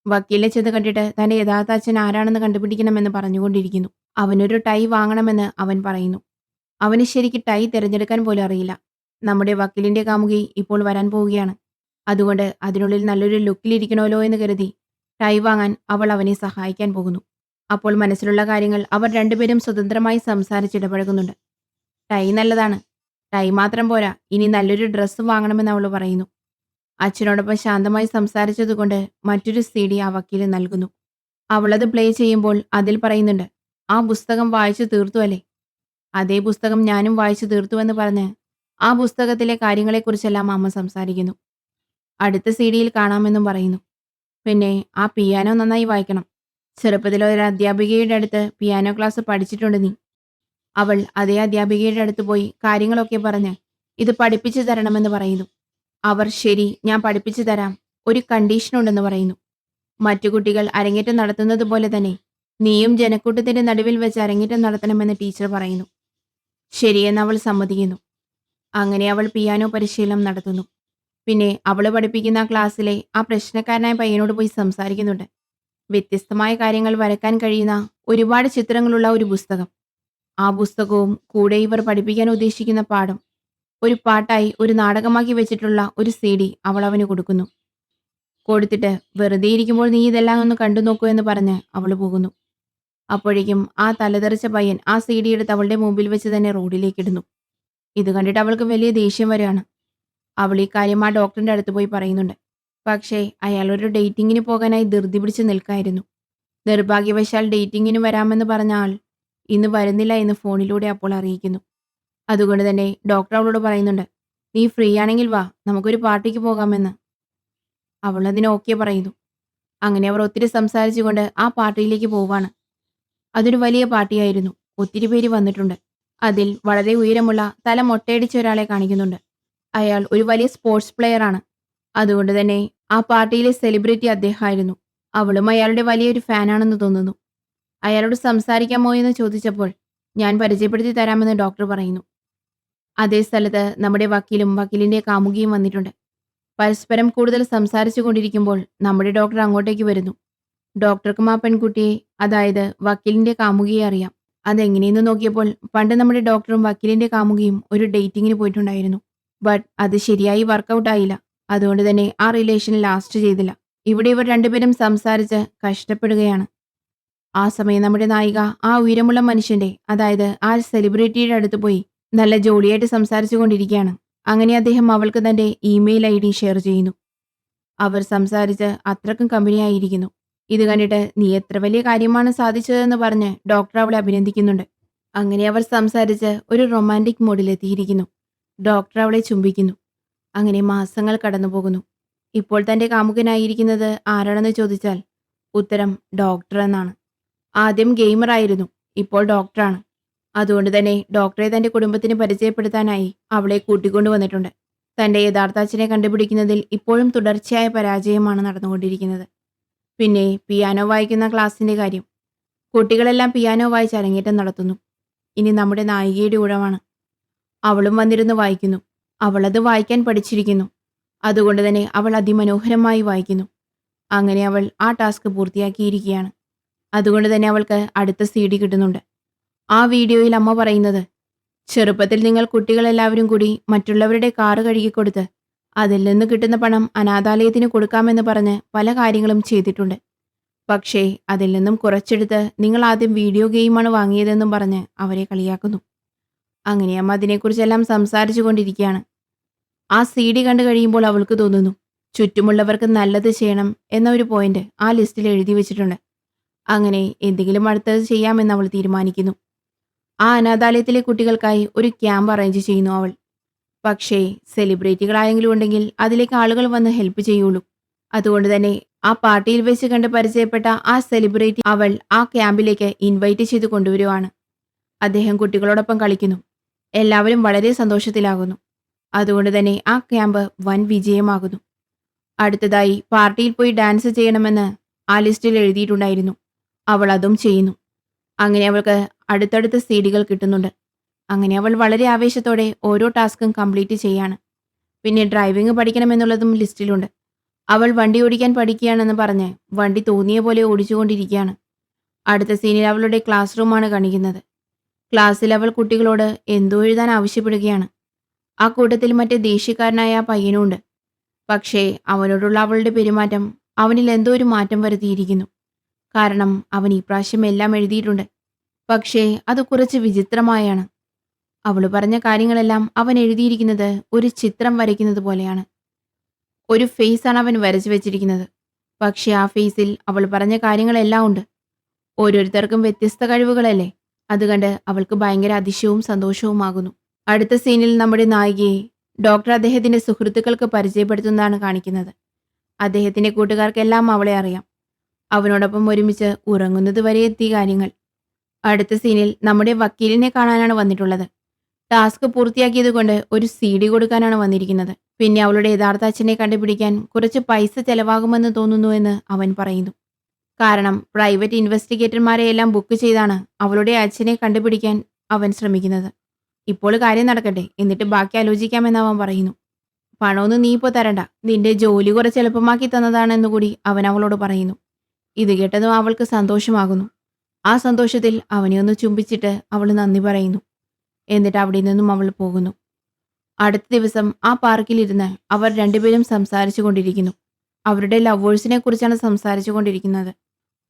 വക്കീലിനെ ചെന്ന് കണ്ടിട്ട് തന്റെ യഥാർത്ഥ അച്ഛൻ ആരാണെന്ന് കണ്ടുപിടിക്കണമെന്ന് പറഞ്ഞുകൊണ്ടിരിക്കുന്നു. അവനൊരു ടൈ വാങ്ങണമെന്ന് അവൻ പറയുന്നു. അവന് ശരിക്ക് ടൈ തിരഞ്ഞെടുക്കാൻ പോലും അറിയില്ല. നമ്മുടെ വക്കീലിന്റെ കാമുകി ഇപ്പോൾ വരാൻ പോവുകയാണ്. അതുകൊണ്ട് അതിനുള്ളിൽ നല്ലൊരു ലുക്കിലിരിക്കണമല്ലോ എന്ന് കരുതി ടൈ വാങ്ങാൻ അവൾ അവനെ സഹായിക്കാൻ പോകുന്നു. അപ്പോൾ മനസ്സിലുള്ള കാര്യങ്ങൾ അവർ രണ്ടുപേരും സ്വതന്ത്രമായി സംസാരിച്ചിടപഴകുന്നുണ്ട്. ടൈ നല്ലതാണ്. ടൈ മാത്രം പോരാ, ഇനി നല്ലൊരു ഡ്രസ്സും വാങ്ങണമെന്ന് അവൾ പറയുന്നു. അച്ഛനോടൊപ്പം ശാന്തമായി സംസാരിച്ചതുകൊണ്ട് മറ്റൊരു CD ആ വക്കീല് നൽകുന്നു. അവളത് പ്ലേ ചെയ്യുമ്പോൾ അതിൽ പറയുന്നുണ്ട്, "ആ പുസ്തകം വായിച്ചു തീർത്തു അല്ലേ? അതേ പുസ്തകം ഞാനും വായിച്ചു തീർത്തുവെന്ന് പറഞ്ഞ് ആ പുസ്തകത്തിലെ കാര്യങ്ങളെക്കുറിച്ചെല്ലാം അമ്മ സംസാരിക്കുന്നു. അടുത്ത CDയിൽ കാണാമെന്നും പറയുന്നു. പിന്നെ ആ പിയാനോ നന്നായി വായിക്കണം. ചെറുപ്പത്തിൽ ഒരു അധ്യാപികയുടെ അടുത്ത് പിയാനോ ക്ലാസ് പഠിച്ചിട്ടുണ്ട് നീ." അവൾ അതേ അധ്യാപികയുടെ അടുത്ത് പോയി കാര്യങ്ങളൊക്കെ പറഞ്ഞ് ഇത് പഠിപ്പിച്ചു തരണമെന്ന് പറയുന്നു. അവർ ശരി, ഞാൻ പഠിപ്പിച്ചു തരാം, ഒരു കണ്ടീഷൻ ഉണ്ടെന്ന് പറയുന്നു. മറ്റു കുട്ടികൾ അരങ്ങേറ്റം നടത്തുന്നത് പോലെ തന്നെ നീയും ജനക്കൂട്ടത്തിന്റെ നടുവിൽ വെച്ച് അരങ്ങേറ്റം നടത്തണമെന്ന് ടീച്ചർ പറയുന്നു. ശരിയെന്ന് അവൾ സമ്മതിക്കുന്നു. അങ്ങനെ അവൾ പിയാനോ പരിശീലനം നടത്തുന്നു. പിന്നെ അവൾ പഠിപ്പിക്കുന്ന ആ ക്ലാസ്സിലെ ആ പ്രശ്നക്കാരനായ പയ്യനോട് പോയി സംസാരിക്കുന്നുണ്ട്. വ്യത്യസ്തമായ കാര്യങ്ങൾ വരക്കാൻ കഴിയുന്ന ഒരുപാട് ചിത്രങ്ങളുള്ള ഒരു പുസ്തകം. ആ പുസ്തകവും കൂടെ ഇവർ പഠിപ്പിക്കാൻ ഉദ്ദേശിക്കുന്ന പാഠം ഒരു പാട്ടായി ഒരു നാടകമാക്കി വെച്ചിട്ടുള്ള ഒരു CD അവൾ അവന് കൊടുക്കുന്നു. കൊടുത്തിട്ട് വെറുതെ ഇരിക്കുമ്പോൾ നീ ഇതെല്ലാം ഒന്ന് കണ്ടു നോക്കൂ എന്ന് പറഞ്ഞ് അവൾ പോകുന്നു. അപ്പോഴേക്കും ആ തലതെറിച്ച പയ്യൻ ആ CD എടുത്ത് അവളുടെ മുമ്പിൽ വെച്ച് തന്നെ റോഡിലേക്ക് ഇടുന്നു. ഇത് കണ്ടിട്ട് അവൾക്ക് വലിയ ദേഷ്യം വരികയാണ്. അവൾ ഈ കാര്യം ആ ഡോക്ടറിന്റെ അടുത്ത് പോയി പറയുന്നുണ്ട്. പക്ഷേ അയാൾ ഒരു ഡേറ്റിങ്ങിന് പോകാനായി ധൃതി പിടിച്ച് നിൽക്കായിരുന്നു. നിർഭാഗ്യവശാൽ ഡേറ്റിങ്ങിന് വരാമെന്ന് പറഞ്ഞ ആൾ ഇന്ന് വരുന്നില്ല എന്ന് ഫോണിലൂടെ അപ്പോൾ അറിയിക്കുന്നു. അതുകൊണ്ട് തന്നെ ഡോക്ടർ അവളോട് പറയുന്നുണ്ട്, "നീ ഫ്രീ ആണെങ്കിൽ വാ, നമുക്കൊരു പാർട്ടിക്ക് പോകാമെന്ന്." അവൾ അതിന് ഓക്കെ പറയുന്നു. അങ്ങനെ അവർ ഒത്തിരി സംസാരിച്ചുകൊണ്ട് ആ പാർട്ടിയിലേക്ക് പോവാണ്. അതൊരു വലിയ പാർട്ടിയായിരുന്നു. ഒത്തിരി പേര് വന്നിട്ടുണ്ട്. അതിൽ വളരെ ഉയരമുള്ള തല മൊട്ടയടിച്ച ഒരാളെ കാണിക്കുന്നുണ്ട്. അയാൾ ഒരു വലിയ സ്പോർട്സ് പ്ലെയർ ആണ്. അതുകൊണ്ട് തന്നെ ആ പാർട്ടിയിലെ സെലിബ്രിറ്റി അദ്ദേഹമായിരുന്നു. അവളും അയാളുടെ വലിയൊരു ഫാനാണെന്ന് തോന്നുന്നു. അയാളോട് സംസാരിക്കാമോ എന്ന് ചോദിച്ചപ്പോൾ ഞാൻ പരിചയപ്പെടുത്തി തരാമെന്ന് ഡോക്ടർ പറയുന്നു. അതേ സ്ഥലത്ത് നമ്മുടെ വക്കീലും വക്കീലിന്റെ കാമുകിയും വന്നിട്ടുണ്ട്. പരസ്പരം കൂടുതൽ സംസാരിച്ചു കൊണ്ടിരിക്കുമ്പോൾ നമ്മുടെ ഡോക്ടർ അങ്ങോട്ടേക്ക് വരുന്നു. ഡോക്ടർക്കും ആ പെൺകുട്ടിയെ, അതായത് വക്കീലിന്റെ കാമുകിയെ അറിയാം. അതെങ്ങനെയെന്ന് നോക്കിയപ്പോൾ പണ്ട് നമ്മുടെ ഡോക്ടറും വക്കീലിന്റെ കാമുകിയും ഒരു ഡേറ്റിങ്ങിന് പോയിട്ടുണ്ടായിരുന്നു. ബട്ട് അത് ശരിയായി വർക്കൗട്ട് ആയില്ല. അതുകൊണ്ട് തന്നെ ആ റിലേഷൻ ലാസ്റ്റ് ചെയ്തില്ല. ഇവിടെ ഇവർ രണ്ടുപേരും സംസാരിച്ച് കഷ്ടപ്പെടുകയാണ്. ആ സമയം നമ്മുടെ നായിക ആ ഉയരമുള്ള മനുഷ്യന്റെ, അതായത് ആ സെലിബ്രിറ്റിയുടെ അടുത്ത് പോയി നല്ല ജോളിയായിട്ട് സംസാരിച്ചു കൊണ്ടിരിക്കുകയാണ്. അങ്ങനെ അദ്ദേഹം അവൾക്ക് തന്റെ ഇമെയിൽ ID ഷെയർ ചെയ്യുന്നു. അവർ സംസാരിച്ച് അത്രക്കും കമ്പനിയായിരിക്കുന്നു. ഇത് കണ്ടിട്ട് നീ എത്ര വലിയ കാര്യമാണ് സാധിച്ചതെന്ന് പറഞ്ഞ് ഡോക്ടർ അവളെ അഭിനന്ദിക്കുന്നുണ്ട്. അങ്ങനെ അവർ സംസാരിച്ച് ഒരു റൊമാൻറ്റിക് മോഡിലെത്തിയിരിക്കുന്നു. ഡോക്ടർ അവളെ ചുംബിക്കുന്നു. അങ്ങനെ മാസങ്ങൾ കടന്നു പോകുന്നു. ഇപ്പോൾ തന്റെ കാമുകനായിരിക്കുന്നത് ആരാണെന്ന് ചോദിച്ചാൽ ഉത്തരം ഡോക്ടർ എന്നാണ്. ആദ്യം ഗെയിമറായിരുന്നു, ഇപ്പോൾ ഡോക്ടറാണ്. അതുകൊണ്ട് തന്നെ ഡോക്ടറെ തന്റെ കുടുംബത്തിന് പരിചയപ്പെടുത്താനായി അവളെ കൂട്ടിക്കൊണ്ടുവന്നിട്ടുണ്ട്. തന്റെ യഥാർത്ഥ അച്ഛനെ കണ്ടുപിടിക്കുന്നതിൽ ഇപ്പോഴും തുടർച്ചയായ പരാജയമാണ് നടന്നുകൊണ്ടിരിക്കുന്നത്. പിന്നെ പിയാനോ വായിക്കുന്ന ക്ലാസിന്റെ കാര്യം. കുട്ടികളെല്ലാം പിയാനോ വായിച്ച് അരങ്ങേറ്റം നടത്തുന്നു. ഇനി നമ്മുടെ നായികയുടെ ഊഴമാണ്. അവളും വന്നിരുന്ന് വായിക്കുന്നു. അവളത് വായിക്കാൻ പഠിച്ചിരിക്കുന്നു. അതുകൊണ്ട് തന്നെ അവൾ അതിമനോഹരമായി വായിക്കുന്നു. അങ്ങനെ അവൾ ആ ടാസ്ക് പൂർത്തിയാക്കിയിരിക്കുകയാണ്. അതുകൊണ്ട് തന്നെ അവൾക്ക് അടുത്ത CD കിട്ടുന്നുണ്ട്. ആ വീഡിയോയിൽ അമ്മ പറയുന്നത്, ചെറുപ്പത്തിൽ നിങ്ങൾ കുട്ടികളെല്ലാവരും കൂടി മറ്റുള്ളവരുടെ കാറ് കഴുകിക്കൊടുത്ത് അതിൽ നിന്ന് കിട്ടുന്ന പണം അനാഥാലയത്തിന് കൊടുക്കാമെന്ന് പറഞ്ഞ് പല കാര്യങ്ങളും ചെയ്തിട്ടുണ്ട്. പക്ഷേ അതിൽ നിന്നും കുറച്ചെടുത്ത് നിങ്ങൾ ആദ്യം വീഡിയോ ഗെയിമാണ് വാങ്ങിയതെന്നും പറഞ്ഞ് അവരെ കളിയാക്കുന്നു. അങ്ങനെ അമ്മ അതിനെക്കുറിച്ചെല്ലാം സംസാരിച്ചു കൊണ്ടിരിക്കുകയാണ്. ആ CD കണ്ടു കഴിയുമ്പോൾ അവൾക്ക് തോന്നുന്നു, ചുറ്റുമുള്ളവർക്ക് നല്ലത് ചെയ്യണം എന്ന ഒരു പോയിന്റ് ആ ലിസ്റ്റിൽ എഴുതി വെച്ചിട്ടുണ്ട്. അങ്ങനെ എന്തെങ്കിലും അടുത്തത് ചെയ്യാമെന്ന് അവൾ തീരുമാനിക്കുന്നു. ആ അനാഥാലയത്തിലെ കുട്ടികൾക്കായി ഒരു ക്യാമ്പ് അറേഞ്ച് ചെയ്യുന്നു അവൾ. പക്ഷേ സെലിബ്രിറ്റികളായെങ്കിലും ഉണ്ടെങ്കിൽ അതിലേക്ക് ആളുകൾ വന്ന് ഹെൽപ്പ് ചെയ്യുള്ളൂ. അതുകൊണ്ട് തന്നെ ആ പാർട്ടിയിൽ വെച്ച് കണ്ട് പരിചയപ്പെട്ട ആ സെലിബ്രിറ്റി അവൾ ആ ക്യാമ്പിലേക്ക് ഇൻവൈറ്റ് ചെയ്ത് കൊണ്ടുവരുവാണ്. അദ്ദേഹം കുട്ടികളോടൊപ്പം കളിക്കുന്നു. എല്ലാവരും വളരെ സന്തോഷത്തിലാകുന്നു. അതുകൊണ്ട് തന്നെ ആ ക്യാമ്പ് വൻ വിജയമാകുന്നു. അടുത്തതായി പാർട്ടിയിൽ പോയി ഡാൻസ് ചെയ്യണമെന്ന് ആ ലിസ്റ്റിൽ എഴുതിയിട്ടുണ്ടായിരുന്നു. അവൾ അതും ചെയ്യുന്നു. അങ്ങനെ അവൾക്ക് അടുത്തടുത്ത CDകൾ കിട്ടുന്നുണ്ട്. അങ്ങനെ അവൾ വളരെ ആവേശത്തോടെ ഓരോ ടാസ്കും കംപ്ലീറ്റ് ചെയ്യാണ്. പിന്നെ ഡ്രൈവിംഗ് പഠിക്കണമെന്നുള്ളതും ലിസ്റ്റിലുണ്ട്. അവൾ വണ്ടി ഓടിക്കാൻ പഠിക്കുകയാണെന്ന് പറഞ്ഞ് വണ്ടി തോന്നിയ പോലെ ഓടിച്ചുകൊണ്ടിരിക്കുകയാണ്. അടുത്ത സീനിൽ അവളുടെ ക്ലാസ് റൂമാണ് കാണിക്കുന്നത്. ക്ലാസ്സിൽ അവൾ കുട്ടികളോട് എന്തോ എഴുതാൻ ആവശ്യപ്പെടുകയാണ്. ആ കൂട്ടത്തിൽ മറ്റേ ദേഷ്യക്കാരനായ ആ പയ്യനുമുണ്ട്. പക്ഷേ അവനോടുള്ള അവളുടെ പെരുമാറ്റം അവനിൽ എന്തോ ഒരു മാറ്റം വരുത്തിയിരിക്കുന്നു. കാരണം അവൻ ഈ പ്രാവശ്യം എല്ലാം എഴുതിയിട്ടുണ്ട്. പക്ഷേ അത് കുറച്ച് വിചിത്രമായാണ്. അവള് പറഞ്ഞ കാര്യങ്ങളെല്ലാം അവൻ എഴുതിയിരിക്കുന്നത് ഒരു ചിത്രം വരയ്ക്കുന്നത് പോലെയാണ്. ഒരു ഫേസാണ് അവൻ വരച്ചു വെച്ചിരിക്കുന്നത്. പക്ഷേ ആ ഫേസിൽ അവൾ പറഞ്ഞ കാര്യങ്ങളെല്ലാം ഉണ്ട്. ഓരോരുത്തർക്കും വ്യത്യസ്ത കഴിവുകളല്ലേ? അത് കണ്ട് അവൾക്ക് ഭയങ്കര അതിശയവും സന്തോഷവുമാകുന്നു. അടുത്ത സീനിൽ നമ്മുടെ നായികയെ ഡോക്ടർ അദ്ദേഹത്തിന്റെ സുഹൃത്തുക്കൾക്ക് പരിചയപ്പെടുത്തുന്നതാണ് കാണിക്കുന്നത്. അദ്ദേഹത്തിന്റെ കൂട്ടുകാർക്കെല്ലാം അവളെ അറിയാം. അവനോടൊപ്പം ഒരുമിച്ച് ഉറങ്ങുന്നത് വരെ എത്തിയ കാര്യങ്ങൾ. അടുത്ത സീനിൽ നമ്മുടെ വക്കീലിനെ കാണാനാണ് വന്നിട്ടുള്ളത്. ടാസ്ക് പൂർത്തിയാക്കിയതുകൊണ്ട് ഒരു CD കൊടുക്കാനാണ് വന്നിരിക്കുന്നത്. പിന്നെ അവളുടെ യഥാർത്ഥ അച്ഛനെ കണ്ടുപിടിക്കാൻ കുറച്ച് പൈസ ചെലവാകുമെന്ന് തോന്നുന്നു എന്ന് അവൻ പറയുന്നു. കാരണം പ്രൈവറ്റ് ഇൻവെസ്റ്റിഗേറ്റർമാരെയെല്ലാം ബുക്ക് ചെയ്താണ് അവളുടെ അച്ഛനെ കണ്ടുപിടിക്കാൻ അവൻ ശ്രമിക്കുന്നത്. ഇപ്പോൾ കാര്യം നടക്കട്ടെ, എന്നിട്ട് ബാക്കി ആലോചിക്കാമെന്ന് അവൻ പറയുന്നു. പണമൊന്നും നീ ഇപ്പോൾ തരണ്ട, നിന്റെ ജോലി കുറച്ച് എളുപ്പമാക്കി തന്നതാണെന്ന് കൂടി അവൻ അവളോട് പറയുന്നു. ഇത് കേട്ടതും അവൾക്ക് സന്തോഷമാകുന്നു. ആ സന്തോഷത്തിൽ അവനെ ഒന്ന് ചുംബിച്ചിട്ട് അവൾ നന്ദി പറയുന്നു. എന്നിട്ട് അവിടെ നിന്നും അവൾ പോകുന്നു. അടുത്ത ദിവസം ആ പാർക്കിലിരുന്ന് അവർ രണ്ടുപേരും സംസാരിച്ചു കൊണ്ടിരിക്കുന്നു. അവരുടെ ലവേഴ്സിനെ കുറിച്ചാണ് സംസാരിച്ചു കൊണ്ടിരിക്കുന്നത്.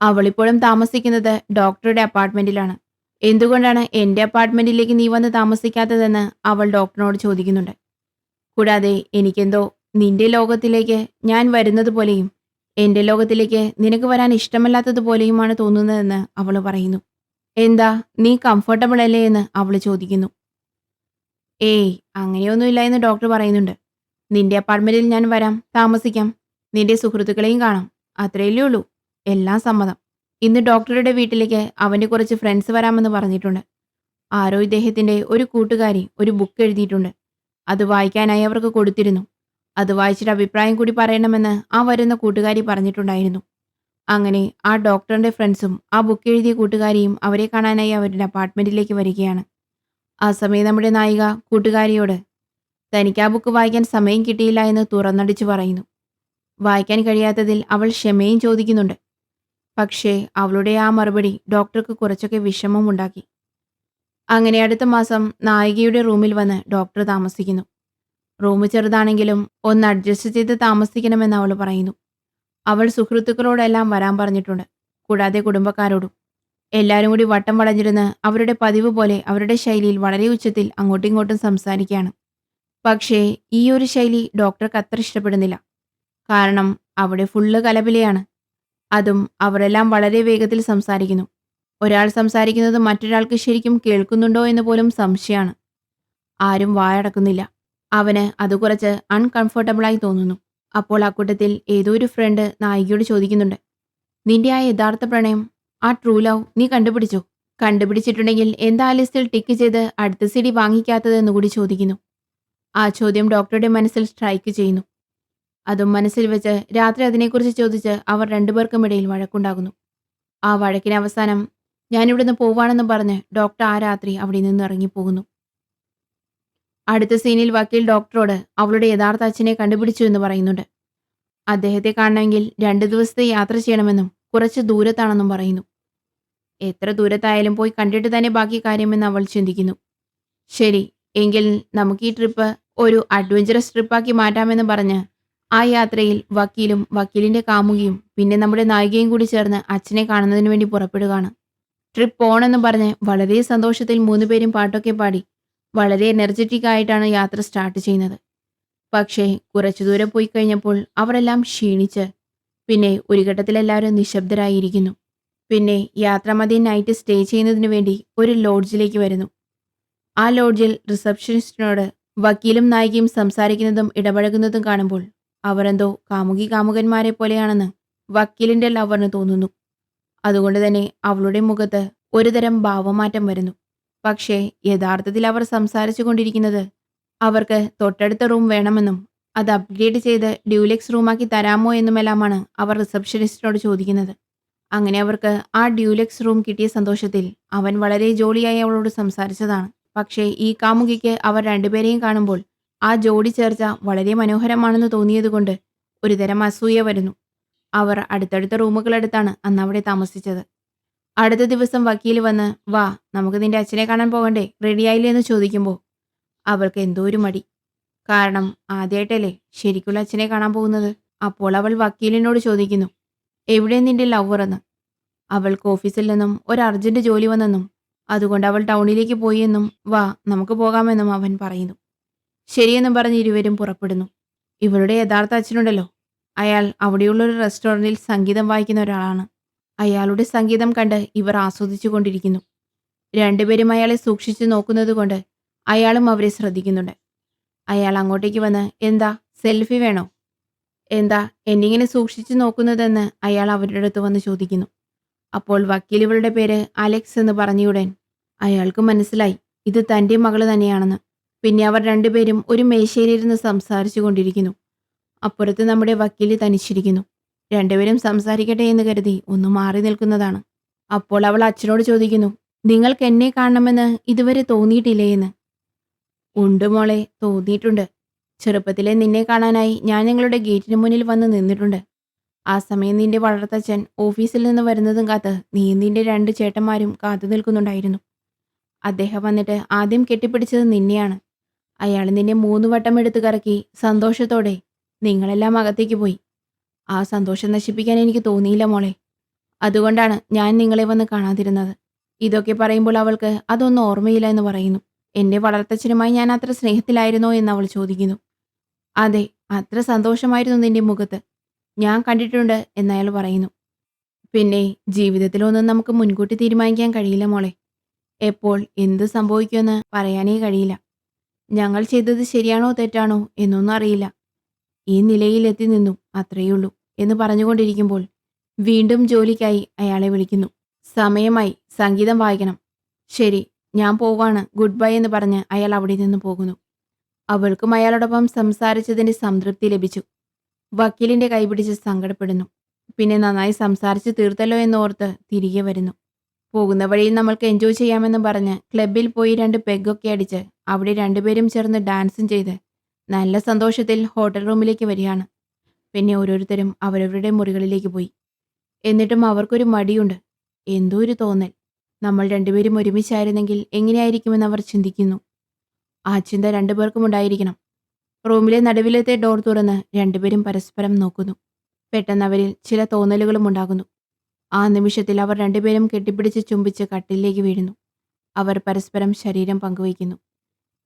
അവളിപ്പോഴും താമസിക്കുന്നത് ഡോക്ടറുടെ അപ്പാർട്ട്മെന്റിലാണ്. എന്തുകൊണ്ടാണ് എൻ്റെ അപ്പാർട്ട്മെന്റിലേക്ക് നീ വന്ന് താമസിക്കാത്തതെന്ന് അവൾ ഡോക്ടറിനോട് ചോദിക്കുന്നുണ്ട്. കൂടാതെ എനിക്കെന്തോ നിന്റെ ലോകത്തിലേക്ക് ഞാൻ വരുന്നത് പോലെയും എൻ്റെ ലോകത്തിലേക്ക് നിനക്ക് വരാൻ ഇഷ്ടമല്ലാത്തതുപോലെയുമാണ് തോന്നുന്നതെന്ന് അവൾ പറയുന്നു. എന്താ, നീ കംഫർട്ടബിൾ അല്ലേ എന്ന് അവൾ ചോദിക്കുന്നു. ഏയ്, അങ്ങനെയൊന്നുമില്ല എന്ന് ഡോക്ടർ പറയുന്നുണ്ട്. നിന്റെ അപ്പാർട്ട്മെന്റിൽ ഞാൻ വരാം, താമസിക്കാം, നിന്റെ സുഹൃത്തുക്കളെയും കാണാം, അത്രയല്ലേ ഉള്ളൂ. എല്ലാം സമ്മതം. ഇന്ന് ഡോക്ടറുടെ വീട്ടിലേക്ക് അവൻ്റെ കുറച്ച് ഫ്രണ്ട്സ് വരാമെന്ന് പറഞ്ഞിട്ടുണ്ട്. ആരോ ഇദ്ദേഹത്തിൻ്റെ ഒരു കൂട്ടുകാരി ഒരു ബുക്ക് എഴുതിയിട്ടുണ്ട്. അത് വായിക്കാനായി അവർക്ക് കൊടുത്തിരുന്നു. അത് വായിച്ചിട്ട് അഭിപ്രായം കൂടി പറയണമെന്ന് ആ വരുന്ന കൂട്ടുകാരി പറഞ്ഞിട്ടുണ്ടായിരുന്നു. അങ്ങനെ ആ ഡോക്ടറിന്റെ ഫ്രണ്ട്സും ആ ബുക്ക് എഴുതിയ കൂട്ടുകാരിയും അവരെ കാണാനായി അവരുടെ അപ്പാർട്ട്മെന്റിലേക്ക് വരികയാണ്. ആ സമയം നമ്മുടെ നായിക കൂട്ടുകാരിയോട് തനിക്ക് ആ ബുക്ക് വായിക്കാൻ സമയം കിട്ടിയില്ല എന്ന് തുറന്നടിച്ചു പറയുന്നു. വായിക്കാൻ കഴിയാത്തതിൽ അവൾ ക്ഷമയും ചോദിക്കുന്നുണ്ട്. പക്ഷേ അവളുടെ ആ മറുപടി ഡോക്ടർക്ക് കുറച്ചൊക്കെ വിഷമമുണ്ടാക്കി. അങ്ങനെ അടുത്ത മാസം നായികയുടെ റൂമിൽ വന്ന് ഡോക്ടർ താമസിക്കുന്നു. റൂം ചെറുതാണെങ്കിലും ഒന്ന് അഡ്ജസ്റ്റ് ചെയ്ത് താമസിക്കണമെന്ന് അവൾ പറയുന്നു. അവൾ സുഹൃത്തുക്കളോടെല്ലാം വരാൻ പറഞ്ഞിട്ടുണ്ട്. കൂടാതെ കുടുംബക്കാരോടും. എല്ലാവരും കൂടി വട്ടം വളഞ്ഞിരുന്ന് അവരുടെ പതിവ് പോലെ അവരുടെ ശൈലിയിൽ വളരെ ഉച്ചത്തിൽ അങ്ങോട്ടും ഇങ്ങോട്ടും സംസാരിക്കുകയാണ്. പക്ഷേ ഈ ഒരു ശൈലി ഡോക്ടർക്ക് അത്ര ഇഷ്ടപ്പെടുന്നില്ല. കാരണം അവിടെ ഫുള്ള് കലപിലയാണ്. അതും അവരെല്ലാം വളരെ വേഗത്തിൽ സംസാരിക്കുന്നു. ഒരാൾ സംസാരിക്കുന്നത് മറ്റൊരാൾക്ക് ശരിക്കും കേൾക്കുന്നുണ്ടോ എന്ന് പോലും സംശയമാണ്. ആരും വായടക്കുന്നില്ല. അവന് അത് കുറച്ച് അൺകംഫർട്ടബിളായി തോന്നുന്നു. അപ്പോൾ അക്കൂട്ടത്തിൽ ഏതോ ഒരു ഫ്രണ്ട് നായികയോട് ചോദിക്കുന്നുണ്ട്. നിന്റെ ആ യഥാർത്ഥ പ്രണയം, ആ ട്രൂ ലവ് നീ കണ്ടുപിടിച്ചോ? കണ്ടുപിടിച്ചിട്ടുണ്ടെങ്കിൽ എന്താ ലിസ്റ്റിൽ ടിക്ക് ചെയ്ത് അടുത്ത CD വാങ്ങിക്കാത്തത് എന്നുകൂടി ചോദിക്കുന്നു. ആ ചോദ്യം ഡോക്ടറുടെ മനസ്സിൽ സ്ട്രൈക്ക് ചെയ്യുന്നു. അതും മനസ്സിൽ വെച്ച് രാത്രി അതിനെക്കുറിച്ച് ചോദിച്ച് അവർ രണ്ടുപേർക്കും ഇടയിൽ വഴക്കുണ്ടാകുന്നു. ആ വഴക്കിന് അവസാനം ഞാനിവിടുന്ന് പോവാണെന്ന് പറഞ്ഞ് ഡോക്ടർ ആ രാത്രി അവിടെ നിന്ന് ഇറങ്ങിപ്പോകുന്നു. അടുത്ത സീനിൽ വക്കീൽ ഡോക്ടറോട് അവളുടെ യഥാർത്ഥ അച്ഛനെ കണ്ടുപിടിച്ചു എന്ന് പറയുന്നുണ്ട്. അദ്ദേഹത്തെ കാണണമെങ്കിൽ 2 ദിവസത്തെ യാത്ര ചെയ്യണമെന്നും കുറച്ച് ദൂരത്താണെന്നും പറയുന്നു. എത്ര ദൂരത്തായാലും പോയി കണ്ടിട്ട് തന്നെ ബാക്കി കാര്യമെന്ന് അവൾ ചിന്തിക്കുന്നു. ശരി, എങ്കിൽ നമുക്ക് ഈ ട്രിപ്പ് ഒരു അഡ്വഞ്ചറസ് ട്രിപ്പാക്കി മാറ്റാമെന്ന് പറഞ്ഞ് ആ യാത്രയിൽ വക്കീലും വക്കീലിന്റെ കാമുകിയും പിന്നെ നമ്മുടെ നായികയും കൂടി ചേർന്ന് അച്ഛനെ കാണുന്നതിന് വേണ്ടി പുറപ്പെടുകയാണ്. ട്രിപ്പ് പോണെന്ന് പറഞ്ഞ് വളരെ സന്തോഷത്തിൽ 3 പേരും പാട്ടൊക്കെ പാടി വളരെ എനർജറ്റിക് ആയിട്ടാണ് യാത്ര സ്റ്റാർട്ട് ചെയ്യുന്നത്. പക്ഷേ കുറച്ചു ദൂരം പോയി കഴിഞ്ഞപ്പോൾ അവരെല്ലാം ക്ഷീണിച്ച് പിന്നെ ഒരു ഘട്ടത്തിൽ എല്ലാവരും നിശബ്ദരായിരിക്കുന്നു. പിന്നെ യാത്രാമധ്യേ നൈറ്റ് സ്റ്റേ ചെയ്യുന്നതിന് വേണ്ടി ഒരു ലോഡ്ജിലേക്ക് വരുന്നു. ആ ലോഡ്ജിൽ റിസപ്ഷനിസ്റ്റിനോട് വക്കീലും നായികയും സംസാരിക്കുന്നതും ഇടപഴകുന്നതും കാണുമ്പോൾ അവരെന്തോ കാമുകി കാമുകന്മാരെ പോലെയാണെന്ന് വക്കീലിന്റെ ലവറിന് തോന്നുന്നു. അതുകൊണ്ട് തന്നെ അവളുടെ മുഖത്ത് ഒരുതരം ഭാവമാറ്റം വരുന്നു. പക്ഷേ യഥാർത്ഥത്തിൽ അവർ സംസാരിച്ചു കൊണ്ടിരിക്കുന്നത് അവർക്ക് തൊട്ടടുത്ത റൂം വേണമെന്നും അത് അപ്ഗ്രേഡ് ചെയ്ത് ഡ്യൂലെക്സ് റൂമാക്കി തരാമോ എന്നുമെല്ലാമാണ് അവർ റിസപ്ഷനിസ്റ്റിനോട് ചോദിക്കുന്നത്. അങ്ങനെ അവർക്ക് ആ ഡ്യൂലെക്സ് റൂം കിട്ടിയ സന്തോഷത്തിൽ അവൻ വളരെ ജോളിയായി അവളോട് സംസാരിച്ചതാണ്. പക്ഷേ ഈ കാമുകിക്ക് അവർ രണ്ടുപേരെയും കാണുമ്പോൾ ആ ജോഡി ചേർച്ച വളരെ മനോഹരമാണെന്ന് തോന്നിയതുകൊണ്ട് ഒരുതരം അസൂയ വരുന്നു. അവർ അടുത്തടുത്ത റൂമുകളെടുത്താണ് അന്ന് അവിടെ താമസിച്ചത്. അടുത്ത ദിവസം വക്കീൽ വന്ന് വാ നമുക്ക് നിന്റെ അച്ഛനെ കാണാൻ പോകണ്ടേ, റെഡിയായില്ലേ എന്ന് ചോദിക്കുമ്പോൾ അവൾക്ക് എന്തോ ഒരു മടി. കാരണം ആദ്യമായിട്ടല്ലേ ശരിക്കുള്ള അച്ഛനെ കാണാൻ പോകുന്നത്. അപ്പോൾ അവൾ വക്കീലിനോട് ചോദിക്കുന്നു, എവിടെ നിന്റെ ലവർ എന്ന്. അവൾക്ക് ഓഫീസിൽ നിന്നും ഒരു അർജന്റ് ജോലി വന്നെന്നും അതുകൊണ്ട് അവൾ ടൗണിലേക്ക് പോയി എന്നും വാ നമുക്ക് പോകാമെന്നും അവൻ പറയുന്നു. ശരിയെന്നും പറഞ്ഞ് ഇരുവരും പുറപ്പെടുന്നു. ഇവളുടെ യഥാർത്ഥ അച്ഛനുണ്ടല്ലോ, അയാൾ അവിടെയുള്ള ഒരു റെസ്റ്റോറൻറ്റിൽ സംഗീതം വായിക്കുന്ന ഒരാളാണ്. അയാളുടെ സംഗീതം കണ്ട് ഇവർ ആസ്വദിച്ചു കൊണ്ടിരിക്കുന്നു. രണ്ടുപേരും അയാളെ സൂക്ഷിച്ചു നോക്കുന്നത് കൊണ്ട് അയാളും അവരെ ശ്രദ്ധിക്കുന്നുണ്ട്. അയാൾ അങ്ങോട്ടേക്ക് വന്ന്, എന്താ സെൽഫി വേണോ? എന്താ എന്നിങ്ങനെ സൂക്ഷിച്ചു നോക്കുന്നതെന്ന് അയാൾ അവരുടെ അടുത്ത് വന്ന് ചോദിക്കുന്നു. അപ്പോൾ വക്കീൽ ഇവളുടെ പേര് അലക്സ് എന്ന് പറഞ്ഞയുടൻ അയാൾക്ക് മനസ്സിലായി ഇത് തൻ്റെ മകള് തന്നെയാണെന്ന്. പിന്നെ അവർ രണ്ടുപേരും ഒരു മേശയിലിരുന്ന് സംസാരിച്ചു കൊണ്ടിരിക്കുന്നു. അപ്പുറത്ത് നമ്മുടെ വക്കീല് തനിച്ചിരിക്കുന്നു. രണ്ടുപേരും സംസാരിക്കട്ടെ എന്ന് കരുതി ഒന്ന് മാറി നിൽക്കുന്നതാണ്. അപ്പോൾ അവൾ അച്ഛനോട് ചോദിക്കുന്നു, നിങ്ങൾക്ക് എന്നെ കാണണമെന്ന് ഇതുവരെ തോന്നിയിട്ടില്ലേ എന്ന്. ഉണ്ട് മോളെ, തോന്നിയിട്ടുണ്ട്. ചെറുപ്പത്തിലെ നിന്നെ കാണാനായി ഞാൻ ഞങ്ങളുടെ ഗേറ്റിന് മുന്നിൽ വന്ന് നിന്നിട്ടുണ്ട്. ആ സമയം നിന്റെ വളർത്തച്ഛൻ ഓഫീസിൽ നിന്ന് വരുന്നതും കാത്ത് നീ നിന്റെ രണ്ട് ചേട്ടന്മാരും കാത്തു നിൽക്കുന്നുണ്ടായിരുന്നു. അദ്ദേഹം വന്നിട്ട് ആദ്യം കെട്ടിപ്പിടിച്ചത് നിന്നെയാണ്. അയാൾ നിന്നെ 3 വട്ടം എടുത്തു കറക്കി സന്തോഷത്തോടെ നിങ്ങളെല്ലാം അകത്തേക്ക് പോയി. ആ സന്തോഷം നശിപ്പിക്കാൻ എനിക്ക് തോന്നിയില്ല മോളെ. അതുകൊണ്ടാണ് ഞാൻ നിങ്ങളെ വന്ന് കാണാതിരുന്നത്. ഇതൊക്കെ പറയുമ്പോൾ അവൾക്ക് അതൊന്നും ഓർമ്മയില്ല എന്ന് പറയുന്നു. എന്റെ വളർത്തച്ഛനുമായി ഞാൻ അത്ര സ്നേഹത്തിലായിരുന്നോ എന്ന് അവൾ ചോദിക്കുന്നു. അതെ, അത്ര സന്തോഷമായിരുന്നു നിന്റെ മുഖത്ത്. ഞാൻ കണ്ടിട്ടുണ്ട് എന്നയാൾ പറയുന്നു. പിന്നെ ജീവിതത്തിലൊന്നും നമുക്ക് മുൻകൂട്ടി തീരുമാനിക്കാൻ കഴിയില്ല മോളെ. എപ്പോൾ എന്ത് സംഭവിക്കുമെന്ന് പറയാനേ കഴിയില്ല. ഞങ്ങൾ ചെയ്തത് ശരിയാണോ തെറ്റാണോ എന്നൊന്നും അറിയില്ല. ഈ നിലയിൽ എത്തി നിന്നു, അത്രയുള്ളൂ എന്ന് പറഞ്ഞുകൊണ്ടിരിക്കുമ്പോൾ വീണ്ടും ജോലിക്കായി അയാളെ വിളിക്കുന്നു. സമയമായി, സംഗീതം വായിക്കണം. ശരി, ഞാൻ പോവാണ്, ഗുഡ് ബൈ എന്ന് പറഞ്ഞ് അയാൾ അവിടെ നിന്ന് പോകുന്നു. അവൾക്കും അയാളോടൊപ്പം സംസാരിച്ചതിന്റെ സംതൃപ്തി ലഭിച്ചു. വക്കീലിന്റെ കൈപിടിച്ച് സങ്കടപ്പെടുന്നു. പിന്നെ നന്നായി സംസാരിച്ച് തീർത്തല്ലോ എന്നോർത്ത് തിരികെ വരുന്നു. പോകുന്ന വഴിയിൽ നമ്മൾക്ക് എൻജോയ് ചെയ്യാമെന്ന് പറഞ്ഞ് ക്ലബിൽ പോയി 2 പെഗൊക്കെ അടിച്ച് അവിടെ രണ്ടുപേരും ചേർന്ന് ഡാൻസും ചെയ്ത് നല്ല സന്തോഷത്തിൽ ഹോട്ടൽ റൂമിലേക്ക് വരികയാണ്. പിന്നെ ഓരോരുത്തരും അവരവരുടെ മുറികളിലേക്ക് പോയി. എന്നിട്ടും അവർക്കൊരു മടിയുണ്ട്. എന്തോ ഒരു തോന്നൽ. നമ്മൾ രണ്ടുപേരും ഒരുമിച്ചായിരുന്നെങ്കിൽ എങ്ങനെയായിരിക്കുമെന്ന് അവർ ചിന്തിക്കുന്നു. ആ ചിന്ത രണ്ടുപേർക്കും ഉണ്ടായിരിക്കണം. റൂമിലെ നടുവിലത്തെ ഡോർ തുറന്ന് രണ്ടുപേരും പരസ്പരം നോക്കുന്നു. പെട്ടെന്ന് അവരിൽ ചില തോന്നലുകളും ഉണ്ടാകുന്നു. ആ നിമിഷത്തിൽ അവർ രണ്ടുപേരും കെട്ടിപ്പിടിച്ച് ചുംബിച്ച് കട്ടിലേക്ക് വീഴുന്നു. അവർ പരസ്പരം ശരീരം പങ്കുവയ്ക്കുന്നു.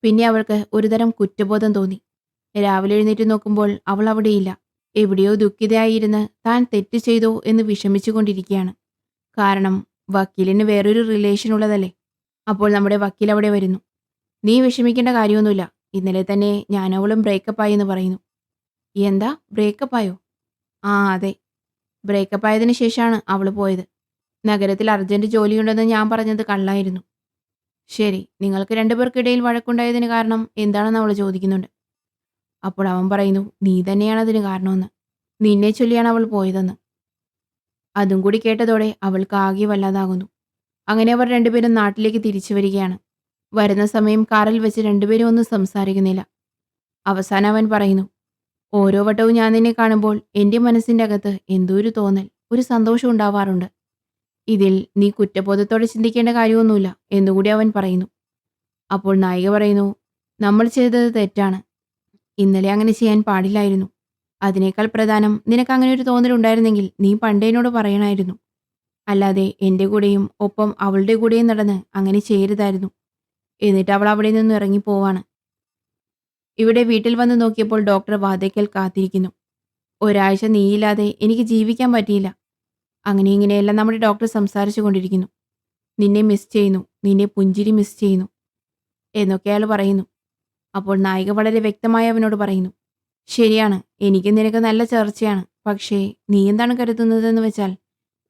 പിന്നെ അവൾക്ക് ഒരുതരം കുറ്റബോധം തോന്നി. രാവിലെ എഴുന്നേറ്റ് നോക്കുമ്പോൾ അവൾ അവിടെയില്ല. എവിടെയോ ദുഃഖിതയായിരുന്ന് താൻ തെറ്റ് ചെയ്തോ എന്ന് വിഷമിച്ചുകൊണ്ടിരിക്കുകയാണ്. കാരണം വക്കീലിന് വേറൊരു റിലേഷൻ ഉള്ളതല്ലേ. അപ്പോൾ നമ്മുടെ വക്കീൽ അവിടെ വരുന്നു. നീ വിഷമിക്കേണ്ട കാര്യമൊന്നുമില്ല. ഇന്നലെ തന്നെ ഞാനവളും ബ്രേക്കപ്പ് ആയി എന്ന് പറയുന്നു. എന്താ, ബ്രേക്കപ്പ് ആയോ? ആ അതെ, ബ്രേക്കപ്പ് ആയതിനു ശേഷമാണ് അവൾ പോയത്. നഗരത്തിൽ അർജന്റ് ജോലിയുണ്ടെന്ന് ഞാൻ പറഞ്ഞത് കള്ളായിരുന്നു. ശരി, നിങ്ങൾക്ക് രണ്ടുപേർക്കിടയിൽ വഴക്കുണ്ടായതിന് കാരണം എന്താണെന്ന് അവൾ ചോദിക്കുന്നുണ്ട്. അപ്പോൾ അവൻ പറയുന്നു, നീ തന്നെയാണ് അതിന് കാരണമെന്ന്. നിന്നെ ചൊല്ലിയാണ് അവൾ പോയതെന്ന്. അതും കൂടി കേട്ടതോടെ അവൾക്ക് ആകെ വല്ലാതാകുന്നു. അങ്ങനെ അവർ രണ്ടുപേരും നാട്ടിലേക്ക് തിരിച്ചു വരികയാണ്. വരുന്ന സമയം കാറിൽ വെച്ച് രണ്ടുപേരും ഒന്നും സംസാരിക്കുന്നില്ല. അവസാനം അവൻ പറയുന്നു, ഓരോ വട്ടവും ഞാൻ നിന്നെ കാണുമ്പോൾ എൻ്റെ മനസ്സിൻ്റെ അകത്ത് എന്തോ ഒരു തോന്നൽ, ഒരു സന്തോഷം ഉണ്ടാവാറുണ്ട്. ഇതിൽ നീ കുറ്റബോധത്തോടെ ചിന്തിക്കേണ്ട കാര്യമൊന്നുമില്ല എന്നുകൂടി അവൻ പറയുന്നു. അപ്പോൾ നായിക പറയുന്നു, നമ്മൾ ചെയ്തത് തെറ്റാണ്. ഇന്നലെ അങ്ങനെ ചെയ്യാൻ പാടില്ലായിരുന്നു. അതിനേക്കാൾ പ്രധാനം നിനക്ക് അങ്ങനെ ഒരു തോന്നലുണ്ടായിരുന്നെങ്കിൽ നീ പണ്ടേ എന്നോട് പറയണമായിരുന്നു. അല്ലാതെ എൻ്റെ കൂടെയും ഒപ്പം അവളുടെ കൂടെയും നടന്ന് അങ്ങനെ ചെയ്യരുതായിരുന്നു. എന്നിട്ട് അവൾ അവിടെ നിന്ന് ഇറങ്ങിപ്പോവാണ്. ഇവിടെ വീട്ടിൽ വന്ന് നോക്കിയപ്പോൾ ഡോക്ടർ വാതിൽക്കൽ കാത്തിരിക്കുന്നു. ഒരാഴ്ച നീയില്ലാതെ എനിക്ക് ജീവിക്കാൻ പറ്റിയില്ല. അങ്ങനെ ഇങ്ങനെയെല്ലാം നമ്മുടെ ഡോക്ടർ സംസാരിച്ചു കൊണ്ടിരിക്കുന്നു. നിന്നെ മിസ് ചെയ്യുന്നു, നിന്നെ പുഞ്ചിരി മിസ് ചെയ്യുന്നു എന്നൊക്കെ അയാൾ പറയുന്നു. അപ്പോൾ നായിക വളരെ വ്യക്തമായി അവനോട് പറയുന്നു, ശരിയാണ്, എനിക്ക് നിനക്ക് നല്ല ചർച്ചയാണ്. പക്ഷേ നീ എന്താണ് കരുതുന്നതെന്ന് വെച്ചാൽ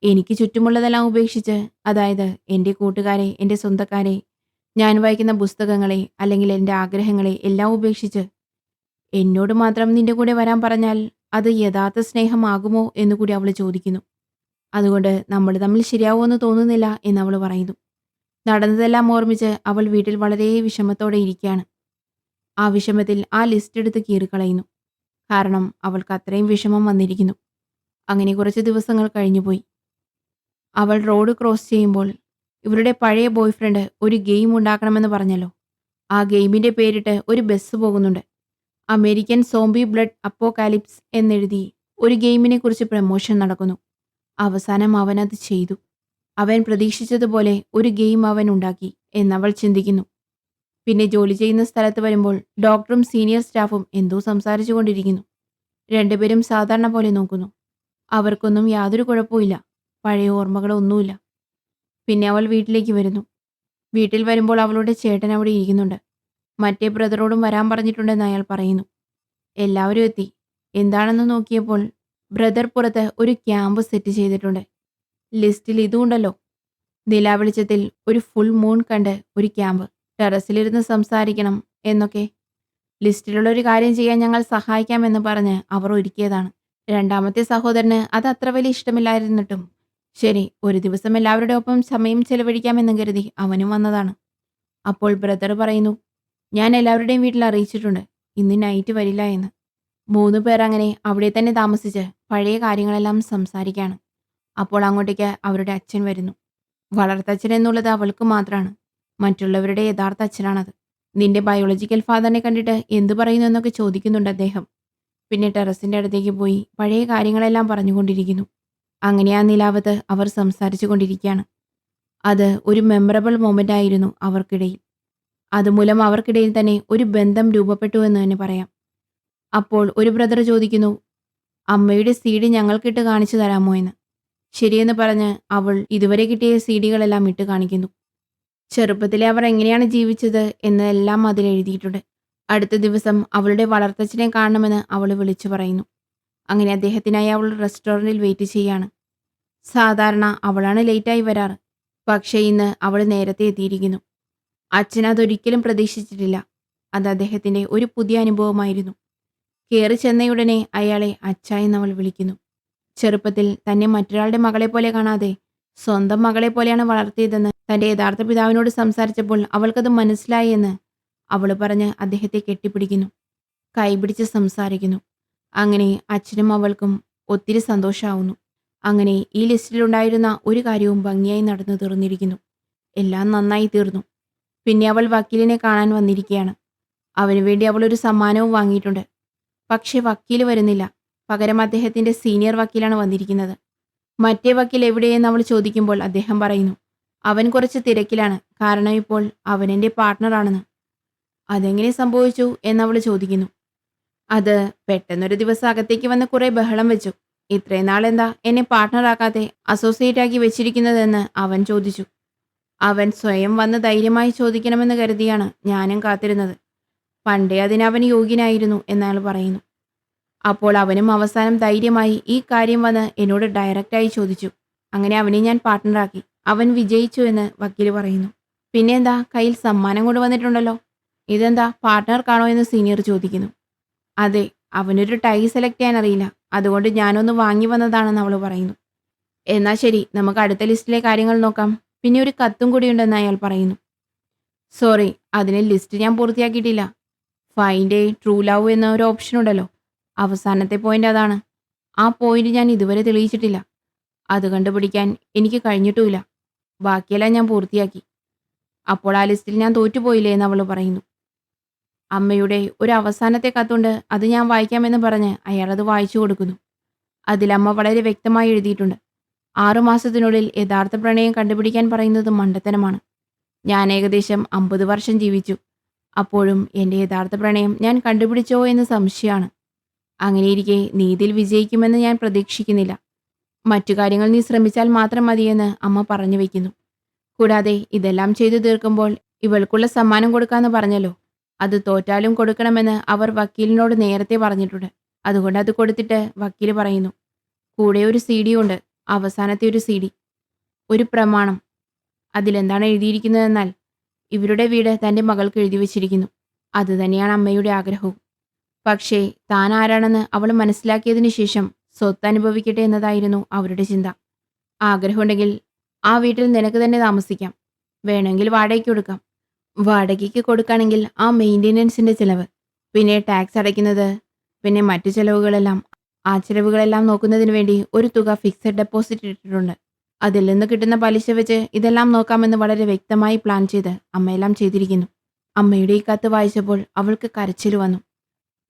എനിക്ക് ചുറ്റുമുള്ളതെല്ലാം ഉപേക്ഷിച്ച്, അതായത് എൻ്റെ കൂട്ടുകാരെ, എൻ്റെ സ്വന്തക്കാരെ, ഞാൻ വായിക്കുന്ന പുസ്തകങ്ങളെ, അല്ലെങ്കിൽ എൻ്റെ ആഗ്രഹങ്ങളെ എല്ലാം ഉപേക്ഷിച്ച് എന്നോട് മാത്രം നിന്റെ കൂടെ വരാൻ പറഞ്ഞാൽ അത് യഥാർത്ഥ സ്നേഹമാകുമോ എന്നുകൂടി അവൾ ചോദിക്കുന്നു. അതുകൊണ്ട് നമ്മൾ തമ്മിൽ ശരിയാവുമെന്ന് തോന്നുന്നില്ല എന്ന് അവൾ പറയുന്നു. നടന്നതെല്ലാം ഓർമ്മിച്ച് അവൾ വീട്ടിൽ വളരെ വിഷമത്തോടെ ഇരിക്കുകയാണ്. ആ വിഷമത്തിൽ ആ ലിസ്റ്റ് എടുത്ത് കീറിക്കളയുന്നു. കാരണം അവൾക്ക് അത്രയും വിഷമം വന്നിരിക്കുന്നു. അങ്ങനെ കുറച്ച് ദിവസങ്ങൾ കഴിഞ്ഞുപോയി. അവൾ റോഡ് ക്രോസ് ചെയ്യുമ്പോൾ ഇവരുടെ പഴയ ബോയ്ഫ്രണ്ട് ഒരു ഗെയിം ഉണ്ടാക്കണമെന്ന് പറഞ്ഞല്ലോ. ആ ഗെയിമിൻ്റെ പേരിട്ട് ഒരു ബസ് പോകുന്നുണ്ട്. അമേരിക്കൻ സോംബി ബ്ലഡ് അപ്പോകാലിപ്സ് എന്നെഴുതി ഒരു ഗെയിമിനെ കുറിച്ച് പ്രമോഷൻ നടക്കുന്നു. അവസാനം അവനത് ചെയ്തു. അവൻ പ്രതീക്ഷിച്ചതുപോലെ ഒരു ഗെയിം അവൻ ഉണ്ടാക്കി എന്നവൾ ചിന്തിക്കുന്നു. പിന്നെ ജോലി ചെയ്യുന്ന സ്ഥലത്ത് വരുമ്പോൾ ഡോക്ടറും സീനിയർ സ്റ്റാഫും എന്തോ സംസാരിച്ചു കൊണ്ടിരിക്കുന്നു. രണ്ടുപേരും സാധാരണ പോലെ നോക്കുന്നു. അവർക്കൊന്നും യാതൊരു കുഴപ്പമില്ല. പഴയ ഓർമ്മകളൊന്നുമില്ല. പിന്നെ അവൾ വീട്ടിലേക്ക് വരുന്നു. വീട്ടിൽ വരുമ്പോൾ അവളുടെ ചേട്ടൻ അവിടെ ഇരിക്കുന്നുണ്ട്. മറ്റേ ബ്രദറോടും വരാൻ പറഞ്ഞിട്ടുണ്ടെന്ന് അയാൾ പറയുന്നു. എല്ലാവരും എത്തി. എന്താണെന്ന് നോക്കിയപ്പോൾ ബ്രദർ പുറത്ത് ഒരു ക്യാമ്പ് സെറ്റ് ചെയ്തിട്ടുണ്ട്. ലിസ്റ്റിൽ ഇതുണ്ടല്ലോ. നിലാവെളിച്ചത്തിൽ ഒരു ഫുൾ മൂൺ കണ്ട് ഒരു ക്യാമ്പ്, ടെറസിലിരുന്ന് സംസാരിക്കണം എന്നൊക്കെ. ലിസ്റ്റിലുള്ള ഒരു കാര്യം ചെയ്യാൻ ഞങ്ങൾ സഹായിക്കാമെന്ന് പറഞ്ഞ് അവർ ഒരുക്കിയതാണ്. രണ്ടാമത്തെ സഹോദരന് അത് അത്ര വലിയ ഇഷ്ടമില്ലായിരുന്നിട്ടും ശരി, ഒരു ദിവസം എല്ലാവരുടെ ഒപ്പം സമയം ചെലവഴിക്കാമെന്ന് കരുതി അവനും വന്നതാണ്. അപ്പോൾ ബ്രദർ പറയുന്നു, ഞാൻ എല്ലാവരുടെയും വീട്ടിൽ അറിയിച്ചിട്ടുണ്ട് ഇന്ന് നൈറ്റ് വരില്ല എന്ന്. 3 പേർ അങ്ങനെ അവിടെ തന്നെ താമസിച്ച് പഴയ കാര്യങ്ങളെല്ലാം സംസാരിക്കാണ്. അപ്പോൾ അങ്ങോട്ടേക്ക് അവരുടെ അച്ഛൻ വരുന്നു. വളർത്തച്ഛൻ എന്നുള്ളത് അവൾക്ക് മാത്രമാണ്. മറ്റുള്ളവരുടെ യഥാർത്ഥ അച്ഛനാണത്. നിന്റെ ബയോളജിക്കൽ ഫാദറിനെ കണ്ടിട്ട് എന്തു പറയുന്നു എന്നൊക്കെ ചോദിക്കുന്നുണ്ട് അദ്ദേഹം. പിന്നെ ടെറസിന്റെ അടുത്തേക്ക് പോയി പഴയ കാര്യങ്ങളെല്ലാം പറഞ്ഞുകൊണ്ടിരിക്കുന്നു. അങ്ങനെ ആ നിലാവത്ത് അവർ സംസാരിച്ചു കൊണ്ടിരിക്കുകയാണ്. അത് ഒരു മെമ്മറബിൾ മൊമെന്റ് ആയിരുന്നു അവർക്കിടയിൽ. അതുമൂലം അവർക്കിടയിൽ തന്നെ ഒരു ബന്ധം രൂപപ്പെട്ടു എന്ന് തന്നെ പറയാം. അപ്പോൾ ഒരു ബ്രദർ ചോദിക്കുന്നു, അമ്മയുടെ സീഡി ഞങ്ങൾക്കിട്ട് കാണിച്ചു തരാമോ എന്ന്. ശരിയെന്ന് പറഞ്ഞ് അവൾ ഇതുവരെ കിട്ടിയ സീഡികളെല്ലാം ഇട്ട് കാണിക്കുന്നു. ചെറുപ്പത്തിലെ അവർ എങ്ങനെയാണ് ജീവിച്ചത് എന്നെല്ലാം അതിൽ എഴുതിയിട്ടുണ്ട്. അടുത്ത ദിവസം അവളുടെ വളർത്തച്ഛനെ കാണണമെന്ന് അവൾ വിളിച്ചു പറയുന്നു. അങ്ങനെ അദ്ദേഹത്തിനായി അവൾ റെസ്റ്റോറൻറ്റിൽ വെയിറ്റ് ചെയ്യാണ്. സാധാരണ അവളാണ് ലേറ്റായി വരാറ്. പക്ഷേ ഇന്ന് അവൾ നേരത്തെ എത്തിയിരിക്കുന്നു. അച്ഛൻ അതൊരിക്കലും പ്രതീക്ഷിച്ചിട്ടില്ല. അത് അദ്ദേഹത്തിൻ്റെ ഒരു പുതിയ അനുഭവമായിരുന്നു. കയറി ചെന്നയുടനെ അയാളെ അച്ഛ എന്നവൾ വിളിക്കുന്നു. ചെറുപ്പത്തിൽ തന്നെ മറ്റൊരാളുടെ മകളെ പോലെ കാണാതെ സ്വന്തം മകളെ പോലെയാണ് വളർത്തിയതെന്ന് തൻ്റെ യഥാർത്ഥ പിതാവിനോട് സംസാരിച്ചപ്പോൾ അവൾക്കത് മനസ്സിലായി എന്ന് അവൾ പറഞ്ഞ് അദ്ദേഹത്തെ കെട്ടിപ്പിടിക്കുന്നു. കൈപിടിച്ച് സംസാരിക്കുന്നു. അങ്ങനെ അച്ഛനും അവൾക്കും ഒത്തിരി സന്തോഷമാവുന്നു. അങ്ങനെ ഈ ലിസ്റ്റിലുണ്ടായിരുന്ന ഒരു കാര്യവും ഭംഗിയായി നടന്നു തീർന്നിരിക്കുന്നു. എല്ലാം നന്നായി തീർന്നു. പിന്നെ അവൾ വക്കീലിനെ കാണാൻ വന്നിരിക്കുകയാണ്. അവന് വേണ്ടി അവൾ ഒരു സമ്മാനവും വാങ്ങിയിട്ടുണ്ട്. പക്ഷേ വക്കീൽ വരുന്നില്ല. പകരം അദ്ദേഹത്തിൻ്റെ സീനിയർ വക്കീലാണ് വന്നിരിക്കുന്നത്. മറ്റേ വക്കീൽ എവിടെയെന്ന് അവൾ ചോദിക്കുമ്പോൾ അദ്ദേഹം പറയുന്നു, അവൻ കുറച്ച് തിരക്കിലാണ്, കാരണം ഇപ്പോൾ അവൻ എൻ്റെ പാർട്ട്ണറാണെന്ന്. അതെങ്ങനെ സംഭവിച്ചു എന്നവൾ ചോദിക്കുന്നു. അത് പെട്ടെന്നൊരു ദിവസം അകത്തേക്ക് വന്ന് കുറേ ബഹളം വെച്ചു. ഇത്രയും നാളെന്താ എന്നെ പാർട്ട്ണറാക്കാതെ അസോസിയേറ്റ് ആക്കി വെച്ചിരിക്കുന്നതെന്ന് അവൻ ചോദിച്ചു. അവൻ സ്വയം വന്ന് ധൈര്യമായി ചോദിക്കണമെന്ന് കരുതിയാണ് ഞാനും കാത്തിരുന്നത്. പണ്ടേ അതിനവൻ യോഗ്യനായിരുന്നു എന്നയാൾ പറയുന്നു. അപ്പോൾ അവനും അവസാനം ധൈര്യമായി ഈ കാര്യം വന്ന് എന്നോട് ഡയറക്റ്റായി ചോദിച്ചു. അങ്ങനെ അവനെ ഞാൻ പാർട്ട്ണറാക്കി. അവൻ വിജയിച്ചു എന്ന് വക്കീൽ പറയുന്നു. പിന്നെ എന്താ, കയ്യിൽ സമ്മാനം കൊണ്ടുവന്നിട്ടുണ്ടല്ലോ. ഇതെന്താ, പാർട്ട്ണർക്കാണോ എന്ന് സീനിയർ ചോദിക്കുന്നു. അതെ, അവനൊരു ടൈ സെലക്ട് ചെയ്യാൻ അറിയില്ല, അതുകൊണ്ട് ഞാനൊന്ന് വാങ്ങി വന്നതാണെന്ന് അവൾ പറയുന്നു. എന്നാൽ ശരി, നമുക്ക് അടുത്ത ലിസ്റ്റിലെ കാര്യങ്ങൾ നോക്കാം. പിന്നെ ഒരു കത്തും കൂടിയുണ്ടെന്ന് അയാൾ പറയുന്നു. സോറി, അതിന് ലിസ്റ്റ് ഞാൻ പൂർത്തിയാക്കിയിട്ടില്ല. ഫൈൻഡ് എ ട്രൂ ലവ് എന്ന ഒരു ഓപ്ഷൻ ഉണ്ടല്ലോ, അവസാനത്തെ പോയിന്റ് അതാണ്. ആ പോയിന്റ് ഞാൻ ഇതുവരെ തെളിയിച്ചിട്ടില്ല. അത് കണ്ടുപിടിക്കാൻ എനിക്ക് കഴിഞ്ഞിട്ടുമില്ല. ബാക്കിയെല്ലാം ഞാൻ പൂർത്തിയാക്കി. അപ്പോൾ ആ ലിസ്റ്റിൽ ഞാൻ തോറ്റുപോയില്ലേ എന്ന് അവൾ പറയുന്നു. അമ്മയുടെ ഒരു അവസാനത്തെ കത്തുണ്ട്, അത് ഞാൻ വായിക്കാമെന്ന് പറഞ്ഞ് അയാളത് വായിച്ചു കൊടുക്കുന്നു. അതിലമ്മ വളരെ വ്യക്തമായി എഴുതിയിട്ടുണ്ട്. 6 മാസത്തിനുള്ളിൽ യഥാർത്ഥ പ്രണയം കണ്ടുപിടിക്കാൻ പറയുന്നത് മണ്ടത്തരമാണ്. ഞാൻ ഏകദേശം 50 വർഷം ജീവിച്ചു. അപ്പോഴും എൻ്റെ യഥാർത്ഥ പ്രണയം ഞാൻ കണ്ടുപിടിച്ചോ എന്ന് സംശയമാണ്. അങ്ങനെയിരിക്കെ നീ ഇതിൽ വിജയിക്കുമെന്ന് ഞാൻ പ്രതീക്ഷിക്കുന്നില്ല. മറ്റു കാര്യങ്ങൾ നീ ശ്രമിച്ചാൽ മാത്രം മതിയെന്ന് അമ്മ പറഞ്ഞു വയ്ക്കുന്നു. കൂടാതെ ഇതെല്ലാം ചെയ്തു തീർക്കുമ്പോൾ ഇവൾക്കുള്ള സമ്മാനം കൊടുക്കാമെന്ന് പറഞ്ഞല്ലോ, അത് തോറ്റാലും കൊടുക്കണമെന്ന് അവർ വക്കീലിനോട് നേരത്തെ പറഞ്ഞിട്ടുണ്ട്. അതുകൊണ്ട് അത് കൊടുത്തിട്ട് വക്കീൽ പറയുന്നു, കൂടെ ഒരു CD ഉണ്ട്, അവസാനത്തെ ഒരു CD, ഒരു പ്രമാണം. അതിലെന്താണ് എഴുതിയിരിക്കുന്നതെന്നാൽ ഇവരുടെ വീട് തൻ്റെ മകൾക്ക് എഴുതി വച്ചിരിക്കുന്നു. അത് തന്നെയാണ് അമ്മയുടെ ആഗ്രഹവും. പക്ഷേ താൻ ആരാണെന്ന് അവൾ മനസ്സിലാക്കിയതിനു ശേഷം സ്വത്ത് അനുഭവിക്കട്ടെ എന്നതായിരുന്നു അവരുടെ ചിന്ത. ആഗ്രഹമുണ്ടെങ്കിൽ ആ വീട്ടിൽ നിനക്ക് തന്നെ താമസിക്കാം, വേണമെങ്കിൽ വാടകയ്ക്ക് കൊടുക്കാം. വാടകയ്ക്ക് കൊടുക്കുകയാണെങ്കിൽ ആ മെയിൻ്റെനൻസിൻ്റെ ചിലവ്, പിന്നെ ടാക്സ് അടയ്ക്കുന്നത്, പിന്നെ മറ്റു ചിലവുകളെല്ലാം, ആ ചിലവുകളെല്ലാം നോക്കുന്നതിന് വേണ്ടി ഒരു തുക ഫിക്സഡ് ഡെപ്പോസിറ്റ് ഇട്ടിട്ടുണ്ട്. അതിൽ നിന്ന് കിട്ടുന്ന പലിശ വെച്ച് ഇതെല്ലാം നോക്കാമെന്ന് വളരെ വ്യക്തമായി പ്ലാൻ ചെയ്ത് അമ്മയെല്ലാം ചെയ്തിരിക്കുന്നു. അമ്മയുടെ ഈ കത്ത് വായിച്ചപ്പോൾ അവൾക്ക് കരച്ചിൽ വന്നു.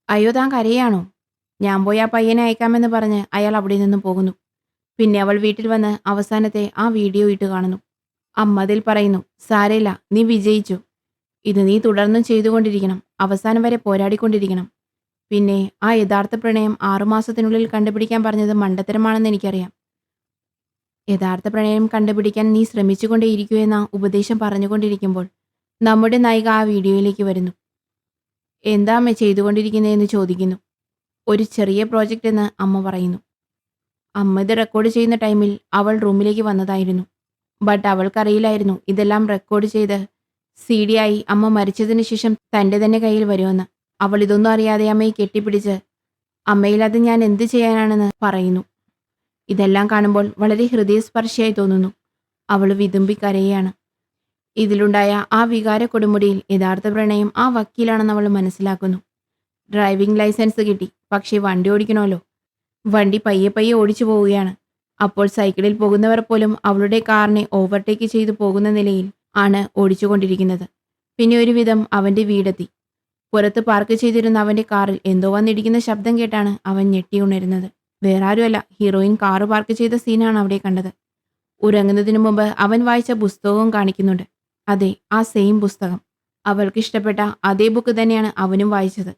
അയ്യോ താൻ കരയാണോ? ഞാൻ പോയി ആ പയ്യനെ അയക്കാമെന്ന് പറഞ്ഞ് അയാൾ അവിടെ നിന്നും പോകുന്നു. പിന്നെ അവൾ വീട്ടിൽ വന്ന് അവസാനത്തെ ആ വീഡിയോ ഇട്ട് കാണുന്നു. അമ്മ അതിൽ പറയുന്നു, സാരമില്ല, നീ വിജയിച്ചു. ഇത് നീ തുടർന്നും ചെയ്തുകൊണ്ടിരിക്കണം. അവസാനം വരെ പോരാടിക്കൊണ്ടിരിക്കണം. പിന്നെ ആ യഥാർത്ഥ പ്രണയം 6 മാസത്തിനുള്ളിൽ കണ്ടുപിടിക്കാൻ പറഞ്ഞത് മണ്ടത്തരമാണെന്ന് എനിക്കറിയാം. യഥാർത്ഥ പ്രണയം കണ്ടുപിടിക്കാൻ നീ ശ്രമിച്ചുകൊണ്ടേയിരിക്കൂ എന്ന ഉപദേശം പറഞ്ഞുകൊണ്ടിരിക്കുമ്പോൾ നമ്മുടെ നായിക ആ വീഡിയോയിലേക്ക് വരുന്നു. എന്താ അമ്മ ചെയ്തുകൊണ്ടിരിക്കുന്നതെന്ന് ചോദിക്കുന്നു. ഒരു ചെറിയ പ്രോജക്റ്റ് എന്ന് അമ്മ പറയുന്നു. അമ്മ ഇത് റെക്കോർഡ് ചെയ്യുന്ന ടൈമിൽ അവൾ റൂമിലേക്ക് വന്നതായിരുന്നു. ബട്ട് അവൾക്കറിയില്ലായിരുന്നു ഇതെല്ലാം റെക്കോർഡ് ചെയ്ത് CD ആയി അമ്മ മരിച്ചതിന് ശേഷം തൻ്റെ തന്നെ കയ്യിൽ വരുമെന്ന്. അവൾ ഇതൊന്നും അറിയാതെ അമ്മയെ കെട്ടിപ്പിടിച്ച് അമ്മയില്ലാതെ ഞാൻ എന്ത് ചെയ്യാനാണെന്ന് പറയുന്നു. ഇതെല്ലാം കാണുമ്പോൾ വളരെ ഹൃദയസ്പർശിയായി തോന്നുന്നു. അവൾ വിതുമ്പി കരയുകയാണ്. ഇതിലുണ്ടായ ആ വികാര കൊടുമുടിയിൽ യഥാർത്ഥ പ്രണയം ആ വക്കീലാണെന്ന് അവൾ മനസ്സിലാക്കുന്നു. ഡ്രൈവിംഗ് ലൈസൻസ് കിട്ടി. പക്ഷേ വണ്ടി ഓടിക്കണമല്ലോ. വണ്ടി പയ്യെ പയ്യെ ഓടിച്ചു പോവുകയാണ്. അപ്പോൾ സൈക്കിളിൽ പോകുന്നവർ പോലും അവളുടെ കാറിനെ ഓവർടേക്ക് ചെയ്തു പോകുന്ന നിലയിൽ ആണ് ഓടിച്ചുകൊണ്ടിരിക്കുന്നത്. പിന്നെ ഒരുവിധം അവൻ്റെ വീടെത്തി. പുറത്ത് പാർക്ക് ചെയ്തിരുന്ന അവൻ്റെ കാറിൽ എന്തോ വന്നിടിക്കുന്ന ശബ്ദം കേട്ടാണ് അവൻ ഞെട്ടിയുണരുന്നത്. വേറാരുമല്ല, ഹീറോയിൻ കാറ് പാർക്ക് ചെയ്ത സീനാണ് അവിടെ കണ്ടത്. ഉറങ്ങുന്നതിനു മുമ്പ് അവൻ വായിച്ച പുസ്തകവും കാണിക്കുന്നുണ്ട്. അതെ, ആ സെയിം പുസ്തകം. അവൾക്കിഷ്ടപ്പെട്ട അതേ ബുക്ക് തന്നെയാണ് അവനും വായിച്ചത്.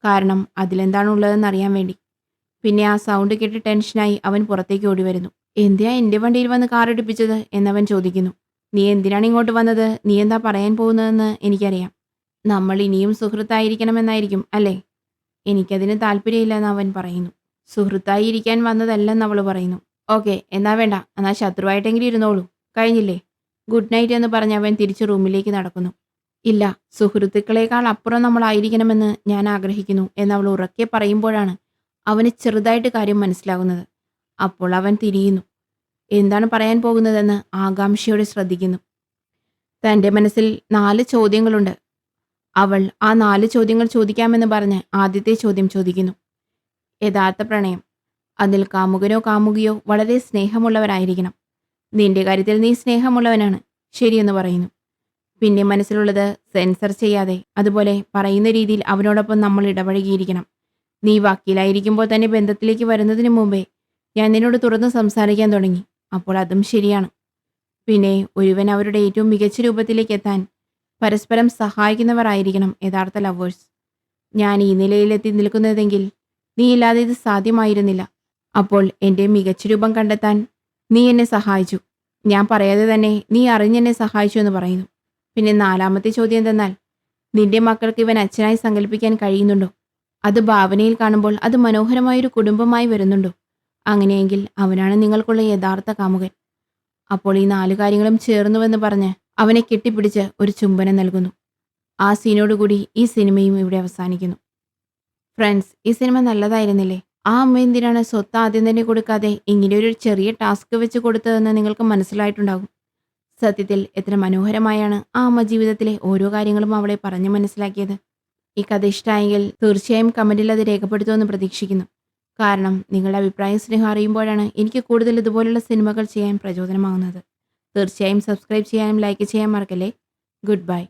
കാരണം അതിലെന്താണ് ഉള്ളതെന്ന് അറിയാൻ വേണ്ടി. പിന്നെ ആ സൗണ്ട് കേട്ട് ടെൻഷനായി അവൻ പുറത്തേക്ക് ഓടി വരുന്നു. എന്തിനാ എൻ്റെ വണ്ടിയിൽ വന്ന് കാർ ഇടിപ്പിച്ചത് എന്നവൻ ചോദിക്കുന്നു. നീ എന്തിനാണ് ഇങ്ങോട്ട് വന്നത്? നീ എന്താ പറയാൻ പോകുന്നതെന്ന് എനിക്കറിയാം. നമ്മൾ ഇനിയും സുഹൃത്തായിരിക്കണമെന്നായിരിക്കും അല്ലേ? എനിക്കതിന് താല്പര്യമില്ലെന്ന് അവൻ പറയുന്നു. സുഹൃത്തായി ഇരിക്കാൻ വന്നതല്ലെന്ന് അവൾ പറയുന്നു. ഓക്കെ, എന്നാ വേണ്ട, എന്നാൽ ശത്രുവായിട്ടെങ്കിലും ഇരുന്നോളൂ. കഴിഞ്ഞില്ലേ? ഗുഡ് നൈറ്റ് എന്ന് പറഞ്ഞ് അവൻ തിരിച്ച് റൂമിലേക്ക് നടക്കുന്നു. ഇല്ല, സുഹൃത്തുക്കളേക്കാൾ അപ്പുറം നമ്മളായിരിക്കണമെന്ന് ഞാൻ ആഗ്രഹിക്കുന്നു എന്നവൾ ഉറക്കെ പറയുമ്പോഴാണ് അവന് ചെറുതായിട്ട് കാര്യം മനസ്സിലാകുന്നത്. അപ്പോൾ അവൻ തിരിയുന്നു. എന്താണ് പറയാൻ പോകുന്നതെന്ന് ആകാംക്ഷയോടെ ശ്രദ്ധിക്കുന്നു. തൻ്റെ മനസ്സിൽ 4 ചോദ്യങ്ങളുണ്ട്. അവൾ ആ 4 ചോദ്യങ്ങൾ ചോദിക്കാമെന്ന് പറഞ്ഞ് ആദ്യത്തെ ചോദ്യം ചോദിക്കുന്നു. യഥാർത്ഥ പ്രണയം. അതിൽ കാമുകനോ കാമുകിയോ വളരെ സ്നേഹമുള്ളവരായിരിക്കണം. നിന്റെ കാര്യത്തിൽ നീ സ്നേഹമുള്ളവനാണ്, ശരിയെന്ന് പറയുന്നു. പിന്നെ മനസ്സിലുള്ളത് സെൻസർ ചെയ്യാതെ, അതുപോലെ പറയുന്ന രീതിയിൽ അവനോടൊപ്പം നമ്മൾ ഇടപഴകിയിരിക്കണം. നീ വക്കീലായിരിക്കുമ്പോൾ തന്നെ ബന്ധത്തിലേക്ക് വരുന്നതിന് മുമ്പേ ഞാൻ നിന്നോട് തുറന്ന് സംസാരിക്കാൻ തുടങ്ങി. അപ്പോൾ അതും ശരിയാണ്. പിന്നെ ഒരുവൻ അവരുടെ ഏറ്റവും മികച്ച രൂപത്തിലേക്ക് എത്താൻ പരസ്പരം സഹായിക്കുന്നവരായിരിക്കണം യഥാർത്ഥ ലവേഴ്സ്. ഞാൻ ഈ നിലയിലെത്തി നിൽക്കുന്നതെങ്കിൽ നീ ഇല്ലാതെ ഇത് സാധ്യമായിരുന്നില്ല. അപ്പോൾ എൻ്റെ മികച്ച രൂപം കണ്ടെത്താൻ നീ എന്നെ സഹായിച്ചു. ഞാൻ പറയാതെ തന്നെ നീ അറിഞ്ഞെന്നെ സഹായിച്ചു എന്ന് പറയുന്നു. പിന്നെ 4ാമത്തെ ചോദ്യം എന്തെന്നാൽ, നിന്റെ മക്കൾക്ക് ഇവൻ അച്ഛനായി സങ്കല്പിക്കാൻ കഴിയുന്നുണ്ടോ? അത് ഭാവനയിൽ കാണുമ്പോൾ അത് മനോഹരമായൊരു കുടുംബമായി വരുന്നുണ്ടോ? അങ്ങനെയെങ്കിൽ അവനാണ് നിങ്ങൾക്കുള്ള യഥാർത്ഥ കാമുകൻ. അപ്പോൾ ഈ 4 കാര്യങ്ങളും ചേർന്നുവെന്ന് പറഞ്ഞ് അവനെ കെട്ടിപ്പിടിച്ച് ഒരു ചുംബനം നൽകുന്നു. ആ സീനോടുകൂടി ഈ സിനിമയും ഇവിടെ അവസാനിക്കുന്നു. ഫ്രണ്ട്സ്, ഈ സിനിമ നല്ലതായിരുന്നില്ലേ? ആ അമ്മ എന്തിനാണ് സ്വത്ത് ആദ്യം തന്നെ കൊടുക്കാതെ ഇങ്ങനെയൊരു ചെറിയ ടാസ്ക് വെച്ച് കൊടുത്തതെന്ന് നിങ്ങൾക്ക് മനസ്സിലായിട്ടുണ്ടാകും. സത്യത്തിൽ എത്ര മനോഹരമായാണ് ആ അമ്മ ജീവിതത്തിലെ ഓരോ കാര്യങ്ങളും അവളെ പറഞ്ഞു മനസ്സിലാക്കിയത്. ഈ കഥ ഇഷ്ടമായെങ്കിൽ തീർച്ചയായും കമൻറ്റിൽ അത് രേഖപ്പെടുത്തുമെന്ന് പ്രതീക്ഷിക്കുന്നു. കാരണം നിങ്ങളുടെ അഭിപ്രായം സ്നേഹം അറിയുമ്പോഴാണ് എനിക്ക് കൂടുതൽ ഇതുപോലുള്ള സിനിമകൾ ചെയ്യാൻ പ്രചോദനമാകുന്നത്. തീർച്ചയായും സബ്സ്ക്രൈബ് ചെയ്യാനും ലൈക്ക് ചെയ്യാൻ മറക്കല്ലേ. Good bye.